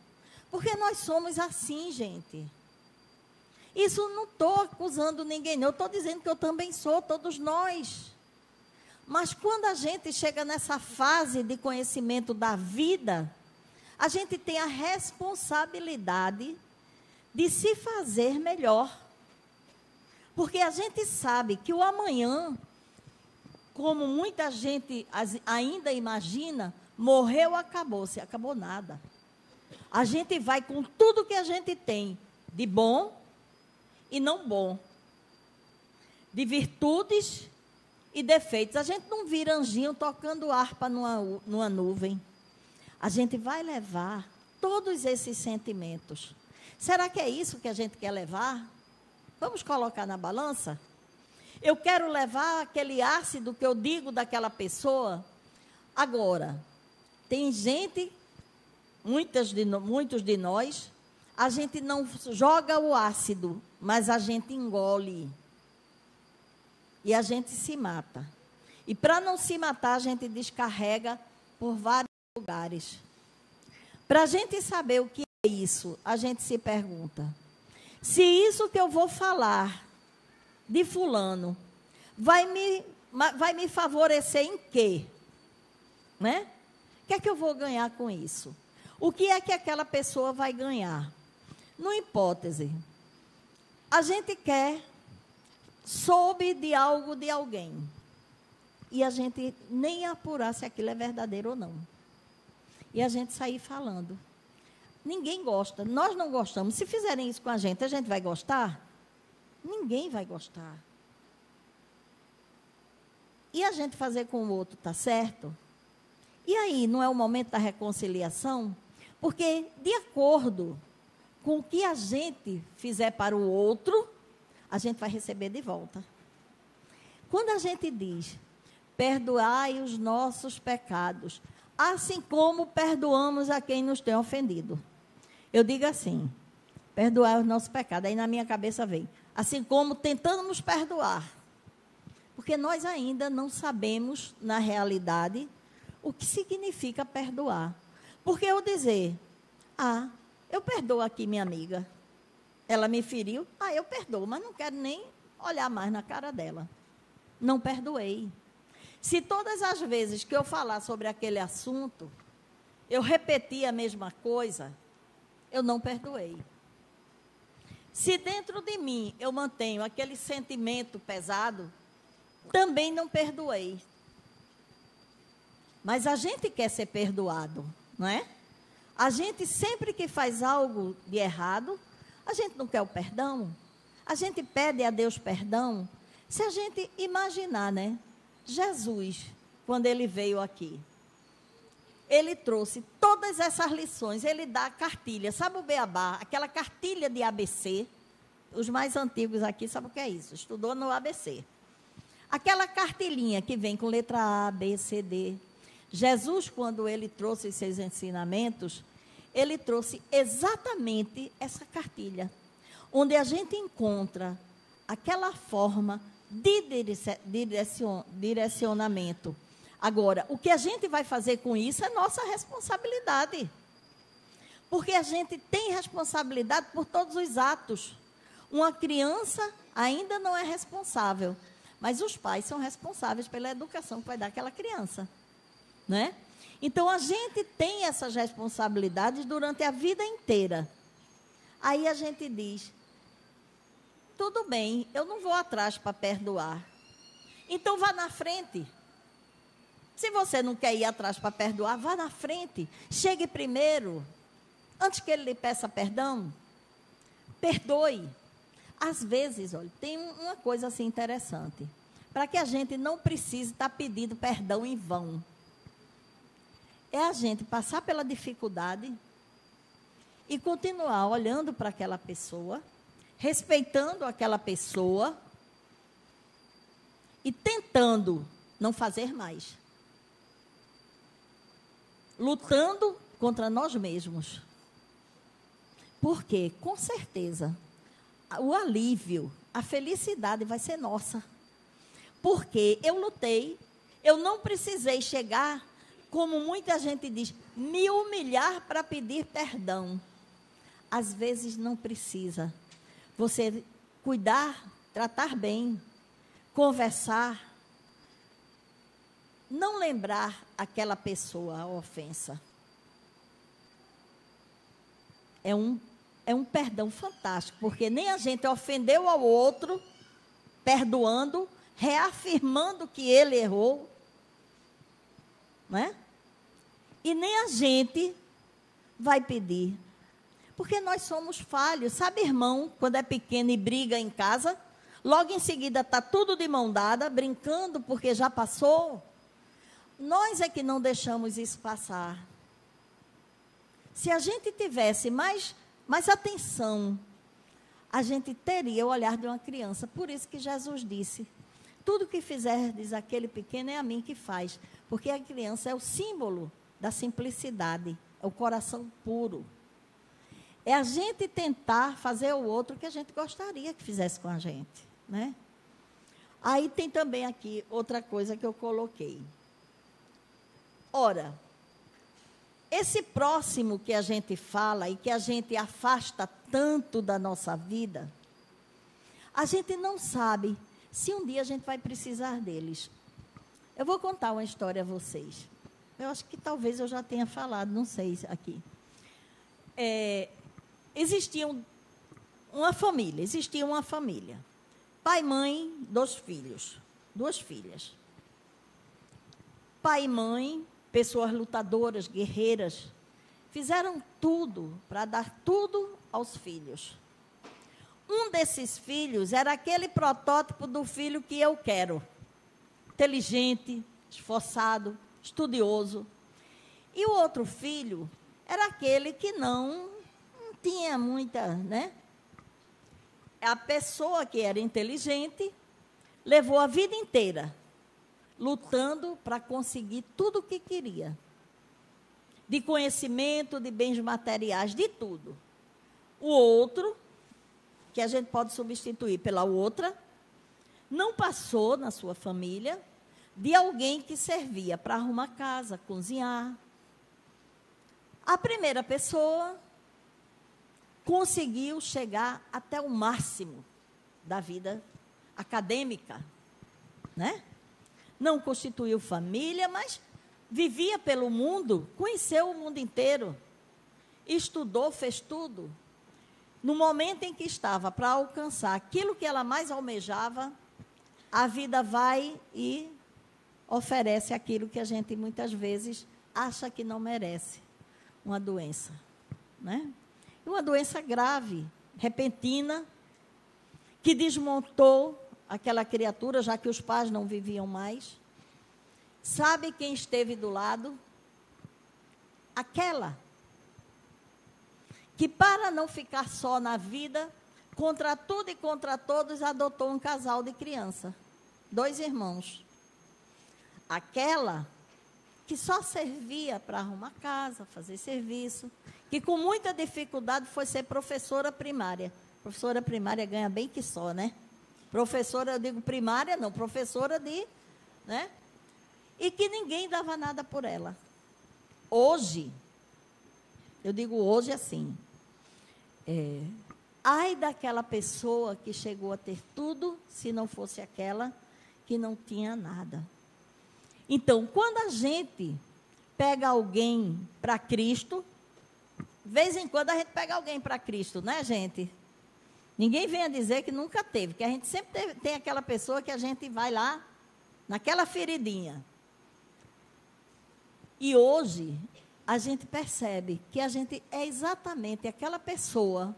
Porque nós somos assim, gente. Isso não estou acusando ninguém, não. Eu estou dizendo que eu também sou, todos nós. Mas quando a gente chega nessa fase de conhecimento da vida, a gente tem a responsabilidade de se fazer melhor. Porque a gente sabe que o amanhã, como muita gente ainda imagina, morreu, acabou-se, acabou nada. A gente vai com tudo que a gente tem, de bom e não bom, de virtudes e defeitos. A gente não vira anjinho tocando harpa numa nuvem. A gente vai levar todos esses sentimentos. Será que é isso que a gente quer levar? Vamos colocar na balança? Eu quero levar aquele ácido que eu digo daquela pessoa. Agora, tem gente, muitos de nós, a gente não joga o ácido, mas a gente engole. E a gente se mata. E para não se matar, a gente descarrega por vários lugares. Para a gente saber o que é isso, a gente se pergunta: se isso que eu vou falar de fulano vai me favorecer em quê? Né? O que é que eu vou ganhar com isso? O que é que aquela pessoa vai ganhar? Numa hipótese, a gente soube de algo de alguém e a gente nem apurar se aquilo é verdadeiro ou não. E a gente sair falando. Ninguém gosta, nós não gostamos. Se fizerem isso com a gente vai gostar? Ninguém vai gostar. E a gente fazer com o outro, está certo? E aí, não é o momento da reconciliação? Porque, de acordo com o que a gente fizer para o outro, a gente vai receber de volta. Quando a gente diz, perdoai os nossos pecados, assim como perdoamos a quem nos tem ofendido. Eu digo assim, perdoar os nossos pecados. Aí na minha cabeça vem, assim como tentando nos perdoar. Porque nós ainda não sabemos, na realidade, o que significa perdoar. Porque eu dizer, eu perdoo aqui minha amiga, ela me feriu, eu perdoo, mas não quero nem olhar mais na cara dela. Não perdoei. Se todas as vezes que eu falar sobre aquele assunto, eu repetir a mesma coisa, eu não perdoei. Se dentro de mim eu mantenho aquele sentimento pesado, também não perdoei. Mas a gente quer ser perdoado, não é? A gente sempre que faz algo de errado, a gente não quer o perdão. A gente pede a Deus perdão se a gente imaginar, né? Jesus, quando ele veio aqui, ele trouxe todas essas lições, ele dá a cartilha, sabe o beabá? Aquela cartilha de ABC, os mais antigos aqui sabem o que é isso, estudou no ABC. Aquela cartilhinha que vem com letra A, B, C, D. Jesus, quando ele trouxe os seus ensinamentos, ele trouxe exatamente essa cartilha, onde a gente encontra aquela forma de direcionamento. Agora, o que a gente vai fazer com isso é nossa responsabilidade. Porque a gente tem responsabilidade por todos os atos. Uma criança ainda não é responsável, mas os pais são responsáveis pela educação que vai dar àquela criança, né? Então, a gente tem essas responsabilidades durante a vida inteira. Aí a gente diz, tudo bem, eu não vou atrás para perdoar. Então, vá na frente. Se você não quer ir atrás para perdoar, vá na frente. Chegue primeiro. Antes que ele lhe peça perdão, perdoe. Às vezes, olha, tem uma coisa assim interessante. Para que a gente não precise estar pedindo perdão em vão. É a gente passar pela dificuldade e continuar olhando para aquela pessoa, respeitando aquela pessoa e tentando não fazer mais. Lutando contra nós mesmos. Porque, com certeza, o alívio, a felicidade vai ser nossa. Porque eu lutei, eu não precisei chegar, como muita gente diz, me humilhar para pedir perdão. Às vezes não precisa. Você cuidar, tratar bem, conversar, não lembrar aquela pessoa a ofensa. É um perdão fantástico, porque nem a gente ofendeu ao outro, perdoando, reafirmando que ele errou, né? E nem a gente vai pedir, porque nós somos falhos. Sabe, irmão, quando é pequeno e briga em casa, logo em seguida está tudo de mão dada, brincando porque já passou. Nós é que não deixamos isso passar. Se a gente tivesse mais atenção, a gente teria o olhar de uma criança. Por isso que Jesus disse, tudo que fizerdes aquele pequeno é a mim que faz. Porque a criança é o símbolo da simplicidade, é o coração puro. É a gente tentar fazer ao outro o que a gente gostaria que fizesse com a gente, né? Aí tem também aqui outra coisa que eu coloquei. Ora, esse próximo que a gente fala e que a gente afasta tanto da nossa vida, a gente não sabe se um dia a gente vai precisar deles. Eu vou contar uma história a vocês. Eu acho que talvez eu já tenha falado, não sei aqui. Existia uma família. Pai, mãe, 2 filhos, 2 filhas. Pai e mãe, pessoas lutadoras, guerreiras, fizeram tudo para dar tudo aos filhos. Um desses filhos era aquele protótipo do filho que eu quero. Inteligente, esforçado, estudioso. E o outro filho era aquele que não tinha muita, né? A pessoa que era inteligente levou a vida inteira lutando para conseguir tudo o que queria. De conhecimento, de bens materiais, de tudo. O outro, que a gente pode substituir pela outra, não passou na sua família de alguém que servia para arrumar casa, cozinhar. A primeira pessoa conseguiu chegar até o máximo da vida acadêmica, né? Não constituiu família, mas vivia pelo mundo, conheceu o mundo inteiro, estudou, fez tudo. No momento em que estava para alcançar aquilo que ela mais almejava, a vida vai e oferece aquilo que a gente muitas vezes acha que não merece, uma doença, né? Uma doença grave, repentina, que desmontou aquela criatura, já que os pais não viviam mais. Sabe quem esteve do lado? Aquela que, para não ficar só na vida, contra tudo e contra todos, adotou um casal de criança, 2 irmãos. Aquela que só servia para arrumar casa, fazer serviço, que com muita dificuldade foi ser professora primária. Professora primária ganha bem que só, né? Professora, eu digo primária, não, professora de, né? E que ninguém dava nada por ela. Hoje, eu digo hoje assim, ai daquela pessoa que chegou a ter tudo, se não fosse aquela que não tinha nada. Então, quando a gente pega alguém para Cristo, de vez em quando a gente pega alguém para Cristo, né, gente? Ninguém venha dizer que nunca teve, que a gente sempre tem aquela pessoa que a gente vai lá, naquela feridinha. E hoje, a gente percebe que a gente é exatamente aquela pessoa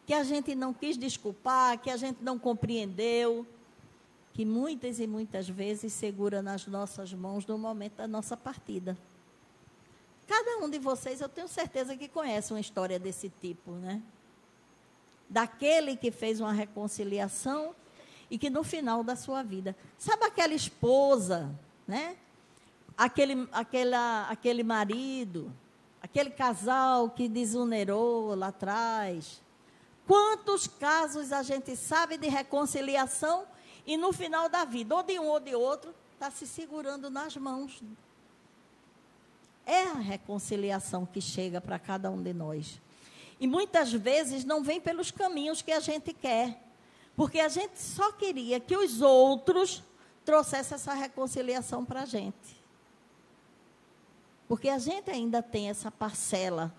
que a gente não quis desculpar, que a gente não compreendeu, que muitas e muitas vezes segura nas nossas mãos no momento da nossa partida. Cada um de vocês, eu tenho certeza que conhece uma história desse tipo, né? Daquele que fez uma reconciliação e que no final da sua vida, sabe aquela esposa, né? Aquele marido, aquele casal que desonerou lá atrás. Quantos casos a gente sabe de reconciliação e no final da vida, ou de um ou de outro, está se segurando nas mãos. É a reconciliação que chega para cada um de nós. E muitas vezes não vem pelos caminhos que a gente quer, porque a gente só queria que os outros trouxessem essa reconciliação para a gente. Porque a gente ainda tem essa parcela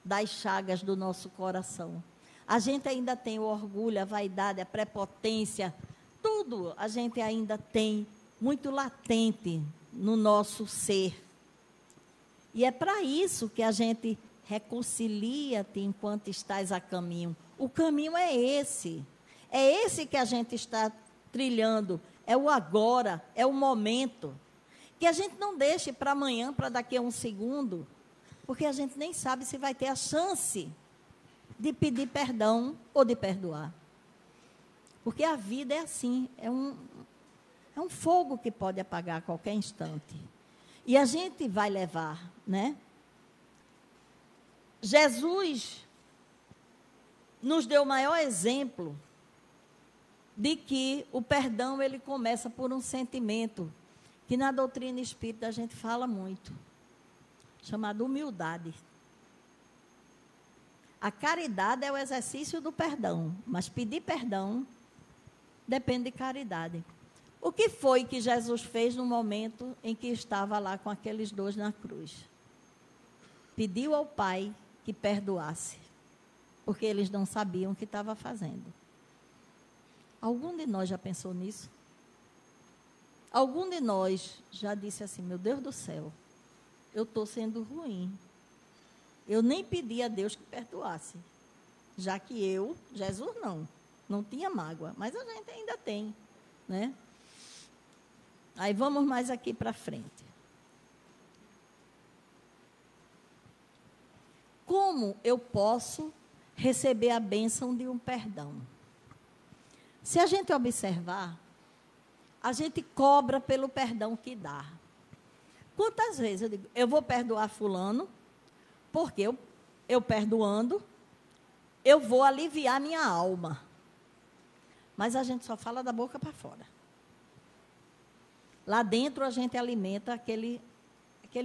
das chagas do nosso coração. A gente ainda tem o orgulho, a vaidade, a prepotência, tudo a gente ainda tem muito latente no nosso ser. E é para isso que a gente reconcilia-te enquanto estás a caminho. O caminho é esse. É esse que a gente está trilhando. É o agora, é o momento. Que a gente não deixe para amanhã, para daqui a um segundo, porque a gente nem sabe se vai ter a chance de pedir perdão ou de perdoar. Porque a vida é assim, é um fogo que pode apagar a qualquer instante. E a gente vai levar, né? Jesus nos deu o maior exemplo de que o perdão, ele começa por um sentimento que na doutrina espírita a gente fala muito, chamado humildade. A caridade é o exercício do perdão, mas pedir perdão depende de caridade. O que foi que Jesus fez no momento em que estava lá com aqueles 2 na cruz? Pediu ao Pai que perdoasse, porque eles não sabiam o que estava fazendo. Algum de nós já pensou nisso? Algum de nós já disse assim, meu Deus do céu, eu estou sendo ruim. Eu nem pedi a Deus que perdoasse, já que eu, Jesus não tinha mágoa, mas a gente ainda tem, né? Aí vamos mais aqui para frente. Como eu posso receber a bênção de um perdão? Se a gente observar, a gente cobra pelo perdão que dá. Quantas vezes eu digo, eu vou perdoar fulano, porque eu perdoando, eu vou aliviar minha alma. Mas a gente só fala da boca para fora. Lá dentro a gente alimenta aquele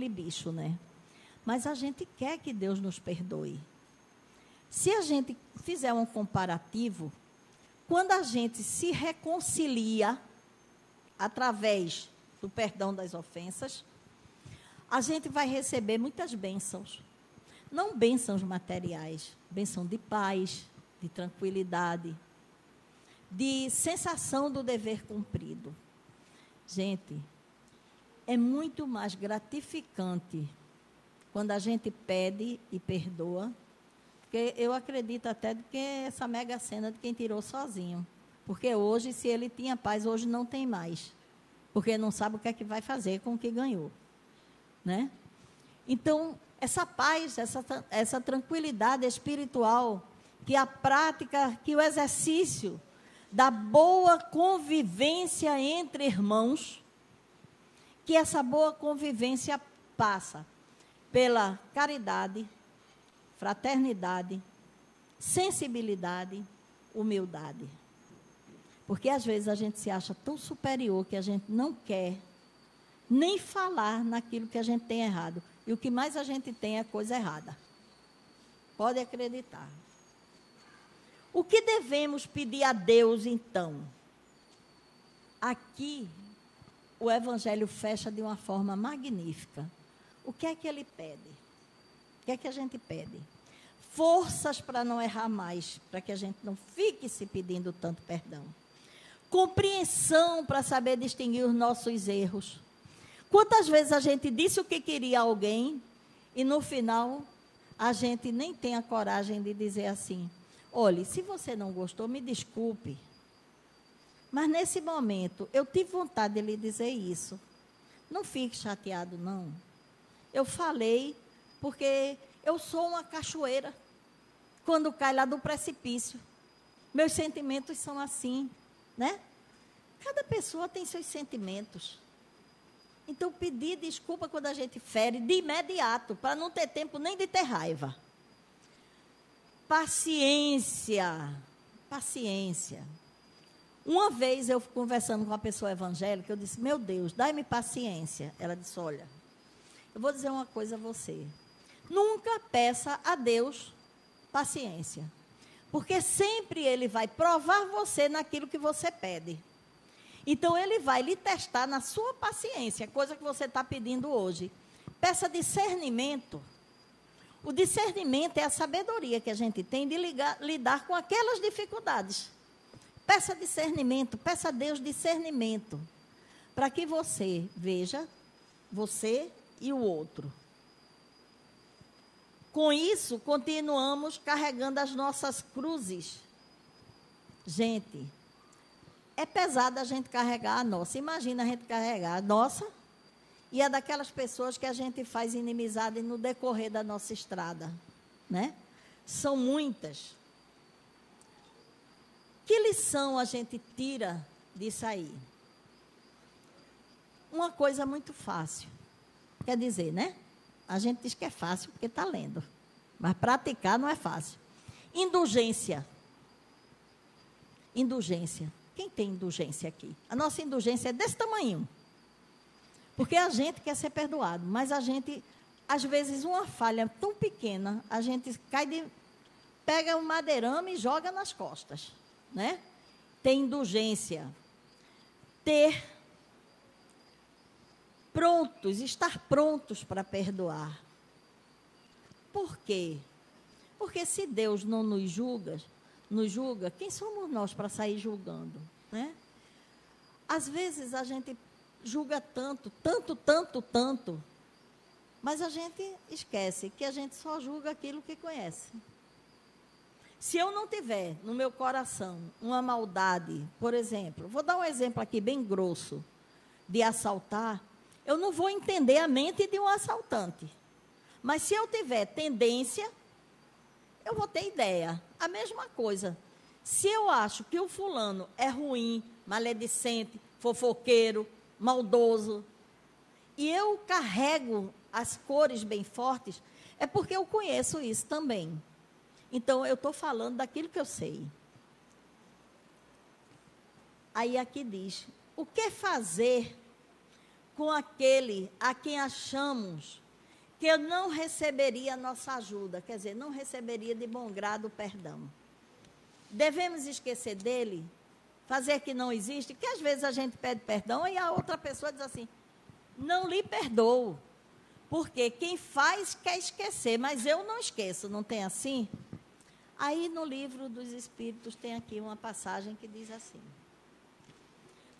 bicho, né? Mas a gente quer que Deus nos perdoe. Se a gente fizer um comparativo, quando a gente se reconcilia através do perdão das ofensas, a gente vai receber muitas bênçãos. Não bênçãos materiais, bênção de paz, de tranquilidade, de sensação do dever cumprido. Gente, é muito mais gratificante quando a gente pede e perdoa Porque eu acredito até que essa mega cena de quem tirou sozinho. Porque hoje, se ele tinha paz, hoje não tem mais. Porque não sabe o que é que vai fazer com o que ganhou. Né? Então, essa paz, essa tranquilidade espiritual, que a prática, que o exercício da boa convivência entre irmãos, que essa boa convivência passa pela caridade, fraternidade, sensibilidade, humildade. Porque às vezes a gente se acha tão superior que a gente não quer nem falar naquilo que a gente tem errado. E o que mais a gente tem é coisa errada. Pode acreditar. O que devemos pedir a Deus, então? Aqui, o Evangelho fecha de uma forma magnífica. O que é que ele pede? O que é que a gente pede? Forças para não errar mais, para que a gente não fique se pedindo tanto perdão. Compreensão para saber distinguir os nossos erros. Quantas vezes a gente disse o que queria a alguém e, no final, a gente nem tem a coragem de dizer assim: olhe, se você não gostou, me desculpe. Mas, nesse momento, eu tive vontade de lhe dizer isso. Não fique chateado, não. Eu falei porque eu sou uma cachoeira. Quando cai lá do precipício, meus sentimentos são assim, né? Cada pessoa tem seus sentimentos. Então, pedir desculpa quando a gente fere de imediato, para não ter tempo nem de ter raiva. Paciência. Paciência. Uma vez eu conversando com uma pessoa evangélica, eu disse: meu Deus, dai-me paciência. Ela disse: olha, eu vou dizer uma coisa a você. Nunca peça a Deus paciência. Porque sempre Ele vai provar você naquilo que você pede. Então, Ele vai lhe testar na sua paciência, coisa que você está pedindo hoje. Peça discernimento. O discernimento é a sabedoria que a gente tem de lidar com aquelas dificuldades. Peça discernimento, peça a Deus discernimento, para que você veja você e o outro. Com isso, continuamos carregando as nossas cruzes. Gente, é pesado a gente carregar a nossa. Imagina a gente carregar a nossa e a daquelas pessoas que a gente faz inimizade no decorrer da nossa estrada, né? São muitas. Que lição a gente tira disso aí? Uma coisa muito fácil. Quer dizer, né? A gente diz que é fácil porque está lendo. Mas praticar não é fácil. Indulgência. Indulgência. Quem tem indulgência aqui? A nossa indulgência é desse tamanho. Porque a gente quer ser perdoado. Mas a gente, às vezes, uma falha tão pequena, a gente pega um madeirame e joga nas costas. Né? Ter indulgência. Estar prontos para perdoar. Por quê? Porque se Deus não nos julga, quem somos nós para sair julgando? Né? Às vezes a gente julga tanto, mas a gente esquece que a gente só julga aquilo que conhece. Se eu não tiver no meu coração uma maldade, por exemplo, vou dar um exemplo aqui bem grosso, de assaltar, eu não vou entender a mente de um assaltante. Mas se eu tiver tendência, eu vou ter ideia. A mesma coisa. Se eu acho que o fulano é ruim, maledicente, fofoqueiro, maldoso, e eu carrego as cores bem fortes, é porque eu conheço isso também. Então, eu estou falando daquilo que eu sei. Aí aqui diz: o que fazer com aquele a quem achamos que não receberia a nossa ajuda? Quer dizer, não receberia de bom grado o perdão. Devemos esquecer dele? Fazer que não existe? Que às vezes a gente pede perdão e a outra pessoa diz assim: não lhe perdoo. Porque quem faz quer esquecer, mas eu não esqueço, não tem assim? Aí no livro dos Espíritos tem aqui uma passagem que diz assim: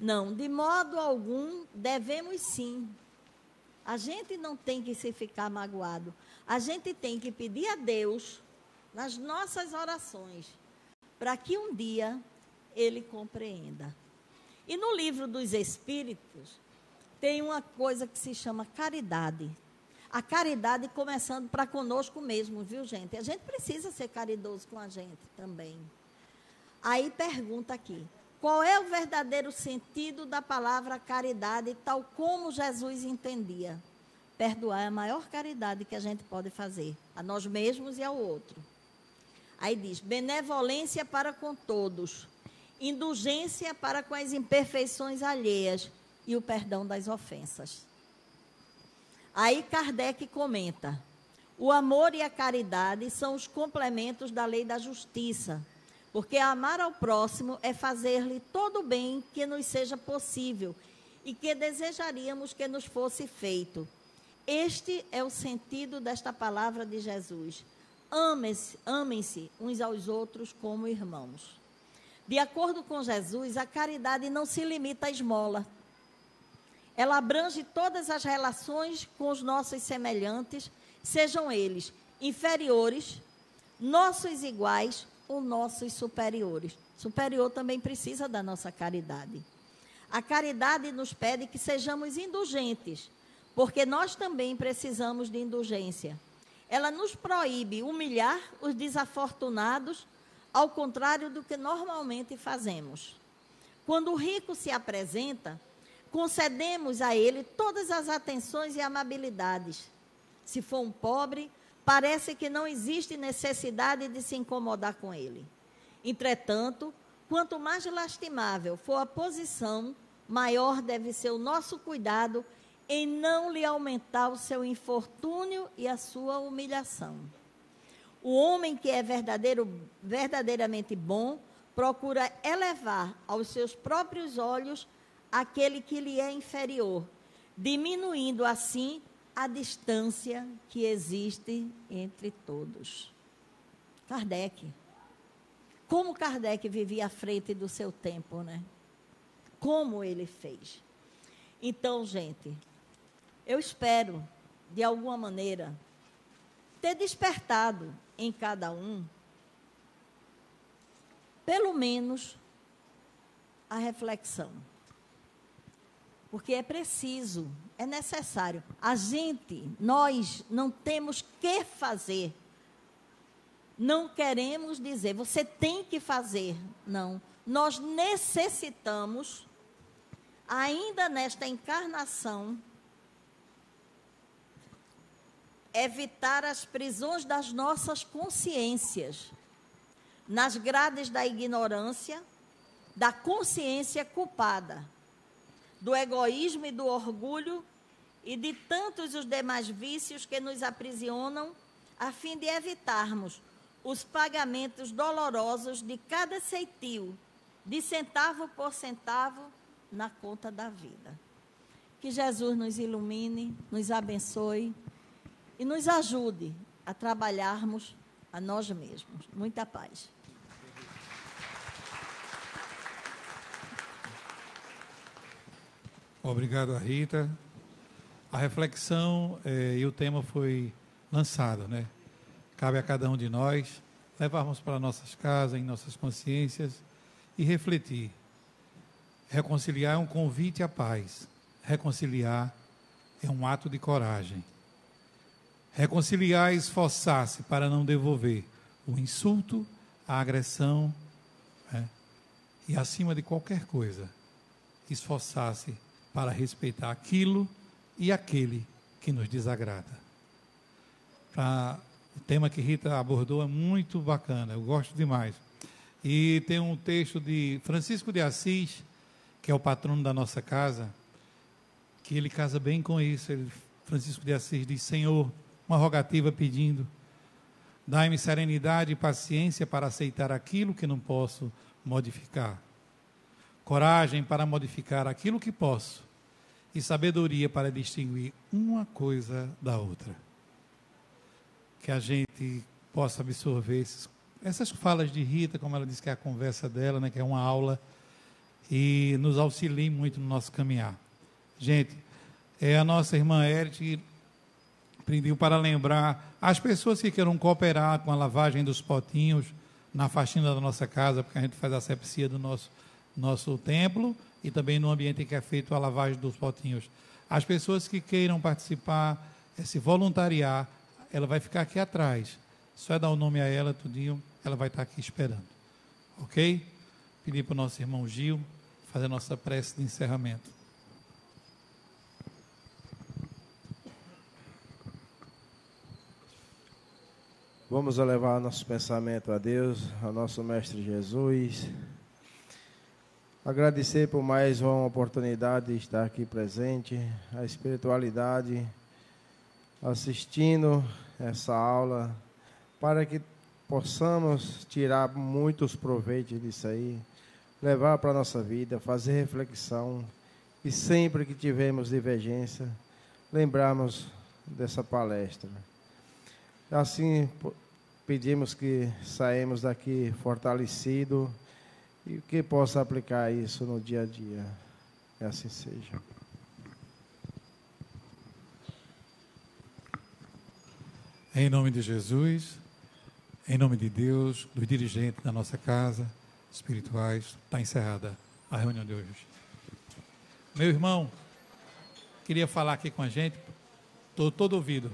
não, de modo algum devemos sim. A gente não tem que se ficar magoado. A gente tem que pedir a Deus nas nossas orações, para que um dia ele compreenda. E no livro dos Espíritos, tem uma coisa que se chama caridade. A caridade começando para conosco mesmo, viu, gente? A gente precisa ser caridoso com a gente também. Aí pergunta aqui, qual é o verdadeiro sentido da palavra caridade, tal como Jesus entendia? Perdoar é a maior caridade que a gente pode fazer, a nós mesmos e ao outro. Aí diz, benevolência para com todos, indulgência para com as imperfeições alheias e o perdão das ofensas. Aí Kardec comenta, o amor e a caridade são os complementos da lei da justiça, porque amar ao próximo é fazer-lhe todo o bem que nos seja possível e que desejaríamos que nos fosse feito. Este é o sentido desta palavra de Jesus. Amem-se uns aos outros como irmãos. De acordo com Jesus, a caridade não se limita à esmola. Ela abrange todas as relações com os nossos semelhantes, sejam eles inferiores, nossos iguais ou nossos superiores. Superior também precisa da nossa caridade. A caridade nos pede que sejamos indulgentes, porque nós também precisamos de indulgência. Ela nos proíbe humilhar os desafortunados, ao contrário do que normalmente fazemos. Quando o rico se apresenta, concedemos a ele todas as atenções e amabilidades. Se for um pobre, parece que não existe necessidade de se incomodar com ele. Entretanto, quanto mais lastimável for a posição, maior deve ser o nosso cuidado em não lhe aumentar o seu infortúnio e a sua humilhação. O homem que é verdadeiramente bom procura elevar aos seus próprios olhos aquele que lhe é inferior, diminuindo assim a distância que existe entre todos. Kardec. Como Kardec vivia à frente do seu tempo, né? Como ele fez. Então, gente, eu espero, de alguma maneira, ter despertado em cada um, pelo menos, a reflexão. Porque é preciso, é necessário. Nós não temos que fazer. Não queremos dizer, você tem que fazer. Não. Nós necessitamos, ainda nesta encarnação, evitar as prisões das nossas consciências, nas grades da ignorância, da consciência culpada, do egoísmo e do orgulho e de tantos os demais vícios que nos aprisionam, a fim de evitarmos os pagamentos dolorosos de cada ceitil, de centavo por centavo, na conta da vida. Que Jesus nos ilumine, nos abençoe e nos ajude a trabalharmos a nós mesmos. Muita paz. Obrigado, Rita. A reflexão e o tema foi lançado, né? Cabe a cada um de nós levarmos para nossas casas, em nossas consciências e refletir. Reconciliar é um convite à paz. Reconciliar é um ato de coragem. Reconciliar é esforçar-se para não devolver o insulto, a agressão, né? E, acima de qualquer coisa, esforçar-se para respeitar aquilo e aquele que nos desagrada. O tema que Rita abordou é muito bacana, eu gosto demais. E tem um texto de Francisco de Assis, que é o patrono da nossa casa, que ele casa bem com isso. Francisco de Assis diz: Senhor, uma rogativa pedindo, dai-me serenidade e paciência para aceitar aquilo que não posso modificar, coragem para modificar aquilo que posso e sabedoria para distinguir uma coisa da outra. Que a gente possa absorver essas falas de Rita, como ela disse que é a conversa dela, né, que é uma aula, e nos auxilie muito no nosso caminhar. Gente, a nossa irmã Erith Pediu para lembrar as pessoas que queiram cooperar com a lavagem dos potinhos na faxina da nossa casa, porque a gente faz a asepsia do nosso templo e também no ambiente em que é feito a lavagem dos potinhos. As pessoas que queiram participar, se voluntariar, ela vai ficar aqui atrás. Só é dar o nome a ela, tudinho, ela vai estar aqui esperando. Ok? Pedir para o nosso irmão Gil fazer a nossa prece de encerramento. Vamos elevar nosso pensamento a Deus, ao nosso Mestre Jesus. Agradecer por mais uma oportunidade de estar aqui presente, a espiritualidade, assistindo essa aula, para que possamos tirar muitos proveitos disso aí, levar para a nossa vida, fazer reflexão, e sempre que tivermos divergência, lembrarmos dessa palestra. Assim, pedimos que saímos daqui fortalecido e que possa aplicar isso no dia a dia. Que assim seja. Em nome de Jesus, em nome de Deus, dos dirigentes da nossa casa, espirituais, está encerrada a reunião de hoje. Meu irmão, queria falar aqui com a gente, estou todo ouvido.